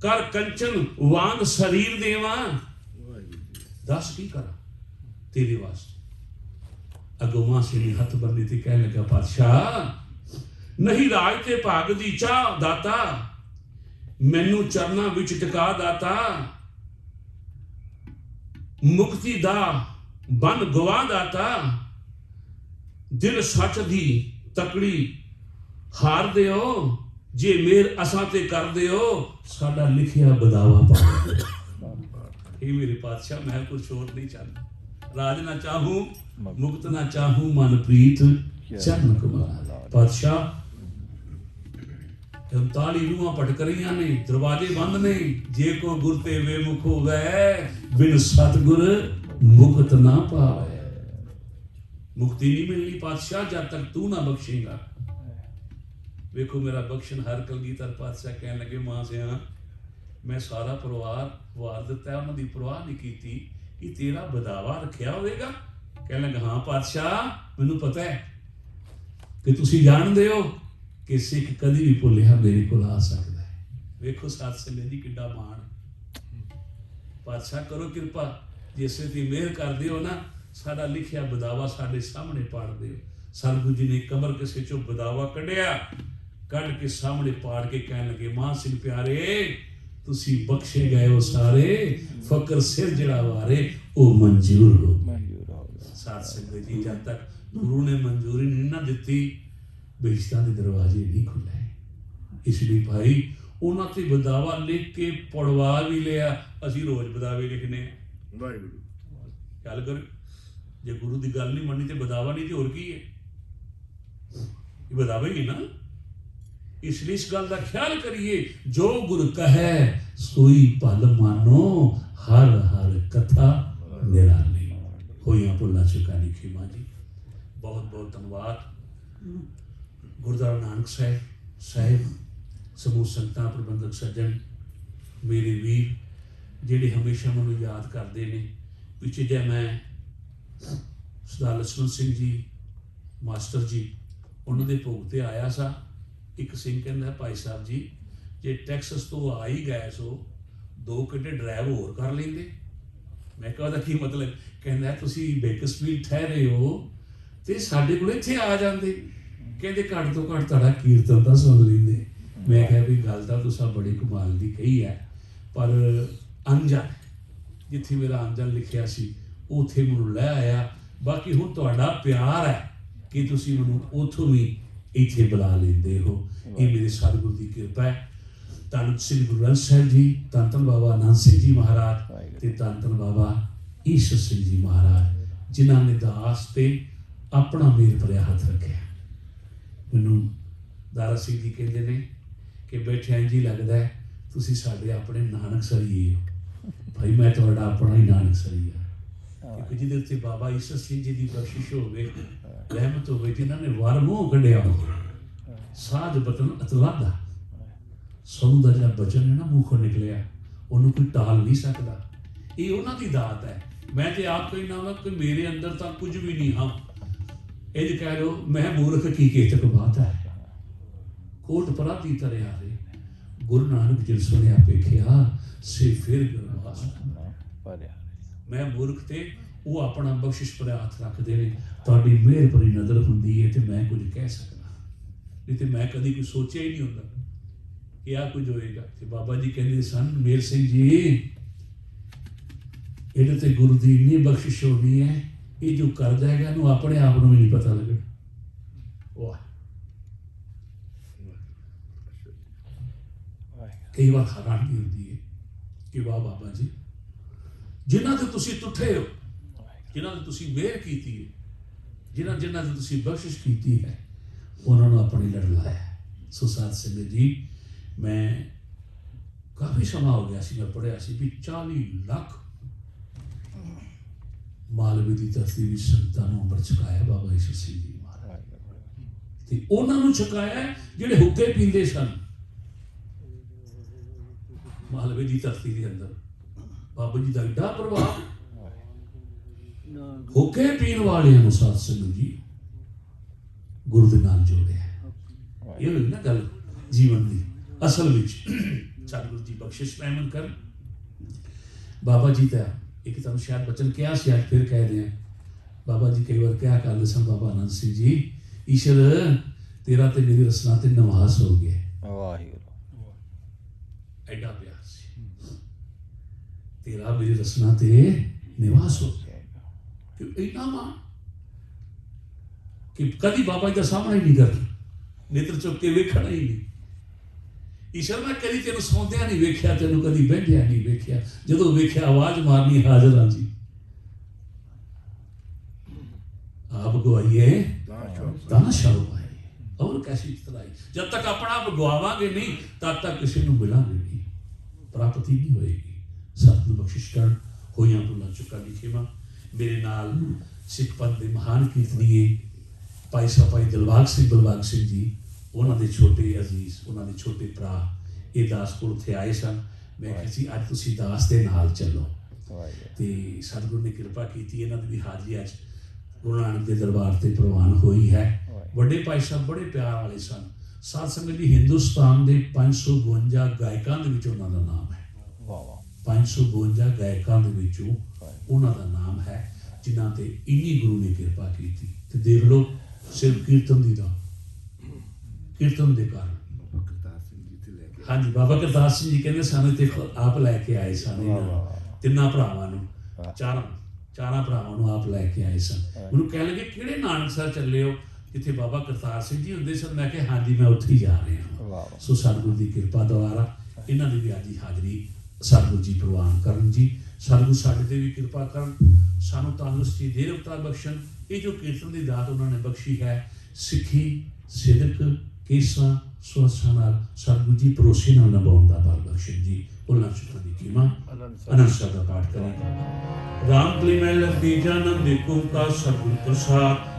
Speaker 1: ਕਰ ਕੰਚਨ ਵਾਂਗ ਸਰੀਰ ਦੇਵਾਂ, ਦੱਸ ਕੀ ਕਰਾਂ ਤੇਰੇ ਵਾਸਤੇ। ਅੱਗੋਂ ਮਾਂ ਸਿੰਘ ਨੇ ਹੱਥ ਬੰਨੇ ਤੇ ਕਹਿਣ ਲੱਗਾ, ਪਾਤਸ਼ਾਹ ਨਹੀਂ ਰਾਜ ਤੇ ਭਾਗ ਦੀ ਚਾਹ ਦਾਤਾ, ਮੈਨੂੰ ਚਰਨਾਂ ਵਿੱਚ ਟਿਕਾ ਦਾਤਾ, ਮੁਕਤੀ ਦਾ ਬਨ ਗਵਾ ਦਾਤਾ, ਦਿਲ ਸੱਚ ਦੀ ਤਕੜੀ ਹਾਰ ਦਿਓ, ਜੇ ਮੇਰ ਅਸਾਂ ਤੇ ਕਰ ਦਿਓ, ਸਾਡਾ ਲਿਖਿਆ ਬਦਾਵਾ ਪਾ। ਇਹ ਮੇਰੇ ਪਾਤਸ਼ਾਹ, ਮੈਂ ਕੁਛ ਹੋਰ ਨਹੀਂ ਚਾਹੁੰਦਾ, ਰਾਜ ਨਾ ਚਾਹੂੰ ਮੁਕਤ ਨਾ ਚਾਹੂੰ, ਮਨ ਪ੍ਰੀਤ ਚਰਨ ਕਮਲ। ਪਾਤਸ਼ਾਹ 39 ਰੂਹਾਂ ਭਟਕ ਰਹੀਆਂ ਨੇ, ਦਰਵਾਜ਼ੇ ਬੰਦ ਨੇ, ਜੇ ਕੋ ਗੁਰ ਤੇ ਬੇਮੁਖ ਹੋਵੇ, ਬਿਨ ਸਤਿਗੁਰ ਮੁਕਤ ਨਾ ਪਾਵੇ। ਮੁਕਤੀ ਨਹੀਂ ਮਿਲਣੀ ਪਾਤਸ਼ਾਹ ਜਦ ਤੱਕ ਤੂੰ ਨਾ ਬਖਸ਼ੇਗਾ। ਵੇਖੋ ਮੇਰਾ ਬਖਸ਼ਣ ਹਰ ਕਲਗੀਧਰ ਪਾਤਸ਼ਾਹ ਕਹਿਣ ਲੱਗੇ, ਮਾਂ ਸਿਆ ਮੈਂ ਸਾਰਾ ਪਰਿਵਾਰ ਵਾਰ ਦਿੱਤਾ, ਉਹਨਾਂ ਦੀ ਪਰਵਾਹ ਨਹੀਂ ਕੀਤੀ, ਕਿ ਤੇਰਾ ਬਦਾਵਾ ਰੱਖਿਆ ਹੋਵੇਗਾ। ਕਹਿਣ ਲੱਗਾ, ਹਾਂ ਪਾਤਸ਼ਾਹ ਮੈਨੂੰ ਪਤਾ ਹੈ ਕਿ ਤੁਸੀਂ ਜਾਣਦੇ ਹੋ ਕਿ ਸਿੱਖ ਕਦੀ ਵੀ ਭੁੱਲਿਆ ਮੇਰੇ ਕੋਲ ਆ ਸਕਦਾ ਹੈ। ਵੇਖੋ ਸਾਧ ਸੰਗਤ ਜੀ ਕਿੱਡਾ ਮਾਣ। ਪਾਤਸ਼ਾਹ ਕਰੋ ਕਿਰਪਾ, ਜਿਸੇ ਦੀ ਮਿਹਰ ਕਰਦੇ ਹੋ ਨਾ, ਸਾਡਾ ਲਿਖਿਆ ਬਦਾਵਾ ਸਾਡੇ ਸਾਹਮਣੇ ਪਾੜ ਦਿਓ। ਸਤਿਗੁਰੂ ਜੀ ਨੇ ਕਮਰ ਕਿਸੇ ਚੋਂ ਬਦਾਵਾ ਕੱਢਿਆ, ਕੱਢ ਕੇ ਸਾਹਮਣੇ ਪਾੜ ਕੇ ਕਹਿਣ ਲੱਗੇ, ਮਾਂ ਸਿੰਘ ਪਿਆਰੇ ਤੁਸੀਂ ਬਖਸ਼ੇ ਗਏ ਹੋ ਸਾਰੇ, ਫਕਰ ਸਿਰ ਜਿਹੜਾ ਵਾਰੇ ਉਹ ਮਨਜ਼ੂਰ ਹੋ। ਸਾਧ ਸੰਗਤ ਜੀ, ਜਦ ਤੱਕ ਗੁਰੂ ਨੇ ਮਨਜ਼ੂਰੀ ਨਹੀਂ ਨਾ ਦਿੱਤੀ, ਬੇਇੱਜ਼ਤਾਂ ਦੇ ਦਰਵਾਜ਼ੇ ਨਹੀਂ ਖੁੱਲੇ। ਇਸ ਲਈ ਭਾਈ ਉਹਨਾਂ ਤੇ ਬਦਾਵਾ ਲਿਖ ਕੇ ਪੜਵਾ ਵੀ ਲਿਆ। ਅਸੀਂ ਰੋਜ਼ ਬਦਾਵੇ ਲਿਖਨੇ ਆ। ਵਾਹਿਗੁਰੂ ਗੱਲ ਕਰ, ਜੇ ਗੁਰੂ ਦੀ ਗੱਲ ਨਹੀਂ ਮੰਨੀ ਤੇ ਬਦਾਵਾ ਨਹੀਂ ਤੇ ਹੋਰ ਕੀ ਹੈ, ਇਹ ਬਦਾਵਾ ਹੀ ਨਾ। ਇਸ ਲਈ ਇਸ ਗੱਲ ਦਾ ਖਿਆਲ ਕਰੀਏ, ਜੋ ਗੁਰ ਕਹੈ ਸੋਈ ਭਲ ਮਾਨੋ, ਹਰ ਹਰ ਕਥਾ ਨਿਰਾਲੀ। ਹੋਈਆਂ ਭੁੱਲਾਂ ਚੁਕਾਣੀ ਖਿਮਾ ਜੀ। ਬਹੁਤ ਬਹੁਤ ਧੰਨਵਾਦ। ਗੁਰਦੁਆਰਾ ਨਾਨਕ ਸਾਹਿਬ ਸਮੂਹ ਸੰਗਤਾਂ, ਪ੍ਰਬੰਧਕ ਸੱਜਣ, ਮੇਰੇ ਵੀਰ ਜਿਹੜੇ ਹਮੇਸ਼ਾ ਮੈਨੂੰ ਯਾਦ ਕਰਦੇ ਨੇ। ਪਿੱਛੇ ਜੇ ਮੈਂ ਸਰਦਾਰ ਲਛਮਣ ਸਿੰਘ ਜੀ ਮਾਸਟਰ ਜੀ ਉਹਨਾਂ ਦੇ ਭੋਗ ਤੇ ਆਇਆ ਸਾਂ, ਇੱਕ ਸਿੰਘ ਕਹਿੰਦਾ ਭਾਈ ਸਾਹਿਬ ਜੀ ਜੇ ਟੈਕਸਸ ਤੋਂ ਆ ਹੀ ਗਏ ਸੋ 2 ਘੰਟੇ ਡਰਾਈਵ ਹੋਰ ਕਰ ਲੈਂਦੇ। ਮੈਂ ਕਿਹਾ ਉਹਦਾ ਕੀ ਮਤਲਬ? ਕਹਿੰਦਾ ਤੁਸੀਂ ਬੇਕਰਸਫੀਲਡ ਠਹਿਰੇ ਹੋ ਤੇ ਸਾਡੇ ਕੋਲ ਇੱਥੇ ਆ ਜਾਂਦੇ। ਕਹਿੰਦੇ ਘੱਟ ਤੋਂ ਘੱਟ ਤੁਹਾਡਾ ਕੀਰਤਨ ਤਾਂ ਸੁਣ ਲੈਂਦੇ। ਮੈਂ ਕਿਹਾ ਵੀ ਗੱਲ ਤਾਂ ਤੁਸੀਂ ਬੜੀ ਕਮਾਲ ਦੀ ਕਹੀ ਹੈ, ਪਰ ਅੰਜਨ ਜਿੱਥੇ ਮੇਰਾ ਅੰਜਨ ਲਿਖਿਆ ਸੀ ਉੱਥੇ ਮੈਨੂੰ ਲੈ ਆਇਆ। ਬਾਕੀ ਹੁਣ ਤੁਹਾਡਾ ਪਿਆਰ ਹੈ ਕਿ ਤੁਸੀਂ ਮੈਨੂੰ ਉੱਥੋਂ ਵੀ ਇੱਥੇ ਬੁਲਾ ਲੈਂਦੇ ਹੋ। ਇਹ ਮੇਰੇ ਸਤਿਗੁਰੂ ਦੀ ਕਿਰਪਾ ਹੈ। ਧੰਨ ਸ੍ਰੀ ਗੁਰੂ ਗ੍ਰੰਥ ਸਾਹਿਬ ਜੀ, ਧੰਨ ਧੰਨ ਬਾਬਾ ਆਨੰਦ ਸਿੰਘ ਜੀ ਮਹਾਰਾਜ ਤੇ ਧੰਨ ਧੰਨ ਬਾਬਾ ਈਸ਼ਰ ਸਿੰਘ ਜੀ ਮਹਾਰਾਜ, ਜਿਨ੍ਹਾਂ ਨੇ ਦਾਸ ਤੇ ਆਪਣਾ ਮੇਰ ਭਰਿਆ ਹੱਥ ਰੱਖਿਆ। ਮੈਨੂੰ ਦਾਰਾ ਸਿੰਘ ਜੀ ਕਹਿੰਦੇ ਨੇ ਕਿ ਬੈਠਿਆਂ ਇੰਝ ਹੀ ਲੱਗਦਾ ਹੈ ਤੁਸੀਂ ਸਾਡੇ ਆਪਣੇ ਨਾਨਕ ਸਰੀਏ ਹੋ। ਭਾਈ ਮੈਂ ਤੁਹਾਡਾ ਆਪਣਾ ਹੀ ਨਾਨਕ ਸਰੀ ਹਾਂ, ਕਿਉਂਕਿ ਜਿਹਦੇ ਉੱਤੇ ਬਾਬਾ ਈਸ਼ਰ ਸਿੰਘ ਜੀ ਦੀ ਬਖਸ਼ਿਸ਼ ਹੋਵੇ, ਰਹਿਮਤ ਹੋਵੇ, ਜਿਨ੍ਹਾਂ ਨੇ ਵਰ ਮੂੰਹ ਕੱਢਿਆ ਹੋਵੇ, ਸਾਜ ਬਤਨ ਅਤਲਾਦਾ ਸੋਨੂੰ ਦਾ ਜਿਹੜਾ ਬਚਨ ਹੈ ਨਾ ਮੂੰਹੋਂ ਨਿਕਲਿਆ, ਉਹਨੂੰ ਕੋਈ ਟਾਲ ਨਹੀਂ ਸਕਦਾ। ਇਹ ਉਹਨਾਂ ਦੀ ਦਾਤ ਹੈ। ਮੈਂ ਤੇ ਆਪ ਕੋਈ ਨਾ ਕਿ ਮੇਰੇ ਅੰਦਰ ਤਾਂ ਕੁਝ ਵੀ ਨਹੀਂ ਹਾਂ, ਇੰਝ ਕਹਿ ਲਓ ਮੈਂ ਮੂਰਖ ਕੀ ਕੇਤਕ ਬਾਤ ਹੈ, ਕੋਟ ਪਰਾਤੀ ਤਰਿਆ ਰੇ ਗੁਰੂ ਨਾਨਕ ਜੀ ਸੁਣਿਆ ਵੇਖਿਆ ਸੇ ਫਿਰ ਗਰਵਾਸ। ਮੈਂ ਮੂਰਖ ਤੇ ਉਹ ਆਪਣਾ ਬਖਸ਼ਿਸ਼ ਭਰਿਆ ਹੱਥ ਰੱਖਦੇ ਨੇ। ਤੁਹਾਡੀ ਮਿਹਰ ਭਰੀ ਨਜ਼ਰ ਹੁੰਦੀ ਹੈ ਤੇ ਮੈਂ ਕੁਝ ਕਹਿ ਸਕਦਾ, ਨਹੀਂ ਤੇ ਮੈਂ ਕਦੀ ਕੁਝ ਸੋਚਿਆ ਹੀ ਨਹੀਂ ਹੁੰਦਾ ਕਿ ਆਹ ਕੁਝ ਹੋਏਗਾ। ਤੇ ਬਾਬਾ ਜੀ ਕਹਿੰਦੇ ਸਨ ਮੇਰ ਸਿੰਘ ਜੀ ਇਹਦੇ ਤੇ ਗੁਰੂ ਦੀ ਇੰਨੀ ਬਖਸ਼ਿਸ਼ ਹੋਣੀ ਹੈ, ਇਹ ਜੋ ਕਰ ਜਾਏਗਾ ਇਹਨੂੰ ਆਪਣੇ ਆਪ ਨੂੰ ਵੀ ਨਹੀਂ ਪਤਾ ਲੱਗਣਾ। ਵਾਹ, ਕਈ ਵਾਰ ਹੈਰਾਨੀ ਹੁੰਦੀ ਹੈ ਕਿ ਵਾਹ ਬਾਬਾ ਜੀ, ਜਿਨ੍ਹਾਂ ਤੇ ਤੁਸੀਂ ਟੁੱਟੇ ਹੋ, ਜਿਨ੍ਹਾਂ ਤੇ ਤੁਸੀਂ ਮਿਹਰ ਕੀਤੀ ਹੈ, ਜਿਨ੍ਹਾਂ ਤੇ ਤੁਸੀਂ ਬਖਸ਼ਿਸ਼ ਕੀਤੀ ਹੈ, ਉਹਨਾਂ ਨੂੰ ਆਪਣੇ ਲੜ ਲਾਇਆ। ਸੋ ਸਾਧ ਸੰਗਤ ਜੀ, ਮੈਂ ਕਾਫੀ ਸਮਾਂ ਹੋ ਗਿਆ ਸੀ, ਮੈਂ ਪੜ੍ਹਿਆ ਸੀ ਵੀ 40 ਲੱਖ ਮਾਲਵੇ ਦੀ ਧਰਤੀ ਵਿੱਚ ਸੰਤਾਂ ਨੂੰ ਅੰਮ੍ਰਿਤ ਛਕਾਇਆ ਬਾਬਾ ਈਸ਼ਰ ਸਿੰਘ ਜੀ ਮਹਾਰਾਜ, ਤੇ ਉਹਨਾਂ ਨੂੰ ਛਕਾਇਆ ਜਿਹੜੇ ਹੁੱਕੇ ਪੀਂਦੇ ਸਨ। ਮਾਲਵੇ ਦੀ ਧਰਤੀ ਦੇ ਅੰਦਰ ਬਾਬਾ ਜੀ ਦਾ ਏਡਾ ਪ੍ਰਭਾਵ, ਹੁੱਕੇ ਪੀਣ ਵਾਲਿਆਂ ਨੂੰ ਸਾਧ ਸੰਗਤ ਜੀ ਗੁਰੂ ਦੇ ਨਾਲ ਜੋੜਿਆ। ਇਹ ਹੋਈ ਨਾ ਗੱਲ ਜੀਵਨ ਦੀ। ਅਸਲ ਵਿੱਚ ਸਤਿਗੁਰੂ ਜੀ ਬਖਸ਼ਿਸ਼ ਰਹਿਮਤ ਕਰ। ਬਾਬਾ ਜੀ ਤਾਂ ਇੱਕ ਤੁਹਾਨੂੰ ਸ਼ਾਇਦ ਬਚਨ ਕਿਹਾ ਸੀ, ਅੱਜ ਫਿਰ ਕਹਿ ਦਿਆਂ। ਬਾਬਾ ਜੀ ਕਈ ਵਾਰ ਕਿਹਾ ਕਰਦੇ ਸਨ, ਬਾਬਾ ਆਨੰਦ ਸਿੰਘ ਜੀ, ਈਸ਼ਰ ਤੇਰਾ ਤੇ ਮੇਰੀ ਰਸਨਾ ਤੇ ਨਿਵਾਸ ਹੋ ਗਿਆ। ਵਾਹਿਗੁਰੂ, ਐਡਾ ਪਿਆਰ ਸੀ, ਤੇਰਾ ਮੇਰੀ ਰਸਨਾ ਤੇ ਨਿਵਾਸ ਹੋ ਗਿਆ। ਕਿ ਇੰਨਾ ਮਾਂ ਕਿ ਕਦੀ ਬਾਬਾ ਜੀ ਦਾ ਸਾਹਮਣਾ ਹੀ ਨਹੀਂ ਕਰਨਾ, ਨੇਤਰ ਚੁੱਕ ਕੇ ਵੇਖਣਾ ਹੀ ਨਹੀਂ। ਈਸ਼ਰ ਮੈਂ ਕਦੀ ਤੈਨੂੰ ਸੌਂਦਿਆਂ ਨਹੀਂ ਵੇਖਿਆ, ਤੈਨੂੰ ਕਦੀ ਬੈਠਿਆ ਨਹੀਂ ਵੇਖਿਆ, ਜਦੋਂ ਵੇਖਿਆ ਆਵਾਜ਼ ਮਾਰਨੀ ਹਾਜ਼ਰ ਹਾਂ ਜੀ। ਆਪ ਗਵਾਈਏ ਤਾਂ ਸ਼ਰਮ ਆਏ ਔਰ ਕੈਸੀ ਤਰਾਈ। ਜਦ ਤੱਕ ਆਪਣਾ ਆਪ ਗਵਾਵਾਂਗੇ ਨਹੀਂ, ਤਦ ਤੱਕ ਕਿਸੇ ਨੂੰ ਮਿਲਾਂਗੇ ਨਹੀਂ, ਪ੍ਰਾਪਤੀ ਨਹੀਂ ਹੋਏਗੀ। ਸਤਿਗੁਰੂ ਬਖਸ਼ਿਸ਼ ਕਰਨ, ਹੋਈਆਂ ਭੁੱਲਾਂ ਚੁੱਕਾਂ ਦੀ ਖਿਮਾ। ਮੇਰੇ ਨਾਲ ਸਿੱਖ ਪੰਥ ਦੇ ਮਹਾਨ ਕੀਰਤਨੀਏ ਭਾਈ ਸਾਹਿਬ ਭਾਈ ਦਿਲਬਾਗ ਸਿੰਘ ਜੀ, ਉਹਨਾਂ ਦੇ ਛੋਟੇ ਅਜ਼ੀਜ਼, ਉਹਨਾਂ ਦੇ ਛੋਟੇ ਭਰਾ ਇਹ ਦਾਸ ਕੋਲ ਉੱਥੇ ਆਏ ਸਨ। ਮੈਂ ਕਿਹਾ ਸੀ ਅੱਜ ਤੁਸੀਂ ਦਾਸ ਦੇ ਨਾਲ ਚੱਲੋ, ਤੇ ਸਤਿਗੁਰੂ ਨੇ ਕਿਰਪਾ ਕੀਤੀ, ਇਹਨਾਂ ਦੀ ਵੀ ਹਾਜ਼ਰੀ ਅੱਜ ਗੁਰੂ ਨਾਨਕ ਦੇ ਦਰਬਾਰ ਤੇ ਪ੍ਰਵਾਨ ਹੋਈ ਹੈ। ਵੱਡੇ ਭਾਈ ਸਾਹਿਬ ਬੜੇ ਪਿਆਰ ਵਾਲੇ ਸਨ। ਸਾਧ ਸੰਗਤ ਜੀ, ਹਿੰਦੁਸਤਾਨ ਦੇ 552 ਗਾਇਕਾਂ ਦੇ ਵਿੱਚ ਉਹਨਾਂ ਦਾ ਨਾਮ ਹੈ। 552 ਗਾਇਕਾਂ ਦੇ ਵਿੱਚੋਂ ਉਹਨਾਂ ਦਾ ਨਾਮ ਹੈ, ਜਿਨ੍ਹਾਂ ਤੇ ਇੰਨੀ ਗੁਰੂ ਨੇ ਕਿਰਪਾ ਕੀਤੀ। ਤੇ ਦੇਖ ਲਓ ਸਿਰਫ ਕੀਰਤਨ ਦੀ ਦਾ ਕੀਰਤਨ ਦੇ ਕਾਰਨ। ਹਾਂਜੀ, ਬਾਬਾ ਕਰਤਾਰ ਸਿੰਘ ਜੀ ਕਹਿੰਦੇ ਸਾਨੂੰ ਤੇ ਆਪ ਲੈ ਕੇ ਆਏ ਸਨ, ਤਿੰਨਾਂ ਭਰਾਵਾਂ ਨੂੰ, ਚਾਰਾਂ ਭਰਾਵਾਂ ਨੂੰ ਆਪ ਲੈ ਕੇ ਆਏ ਸਨ। ਉਹਨੂੰ ਕਹਿ ਲਗੇ ਕਿਹੜੇ ਨਾਨਕਸਰ ਚੱਲੇ ਹੋ, ਜਿੱਥੇ ਬਾਬਾ ਕਰਤਾਰ ਸਿੰਘ ਜੀ ਹੁੰਦੇ ਸਨ। ਮੈਂ ਕਿਹਾ ਹਾਂਜੀ, ਮੈਂ ਉੱਥੇ ਹੀ ਜਾ ਰਿਹਾ। ਸੋ ਸਤਿਗੁਰੂ ਦੀ ਕਿਰਪਾ ਦੁਆਰਾ ਇਹਨਾਂ ਦੀ ਵੀ ਅੱਜ ਹਾਜ਼ਰੀ ਸਤਿਗੁਰੂ ਜੀ ਪ੍ਰਵਾਨ ਕਰਨ ਜੀ। ਸਤਿਗੁਰੂ ਸਾਡੇ ਤੇ ਵੀ ਕਿਰਪਾ ਕਰਨ, ਸਾਨੂੰ ਤੰਦਰੁਸਤੀ ਦੇ ਰਫਤਾਰ ਬਖਸ਼ਣ। ਇਹ ਜੋ ਕੀਰਤਨ ਦੀ ਦਾਤ ਉਹਨਾਂ ਨੇ ਬਖਸ਼ੀ ਹੈ, ਸਿੱਖੀ ਸਿਦਕ ਕੇਸਾਂ ਸੁਆਸਾਂ ਨਾਲ ਸਤਿਗੁਰੂ ਜੀ ਭਰੋਸੇ ਨਾਲ ਨਿਭਾਉਣ ਦਾ ਬਲ ਬਖਸ਼ਣ ਜੀ। ਉਹਨਾਂ ਸ਼ੁਕਰ ਦੀ ਕੀਮਾ ਅਨੰਦ ਸਾਹਿਬ ਦਾ ਪਾਠ ਕਰਾਂਗੇ। ਰਾਮ ਕਲੀ ਮਹਿਲ ਤੀਜਾ ਨੰਦ ਏਕ ਓਂਕਾਰ ਸਤਿਗੁਰ ਪ੍ਰਸਾਦ।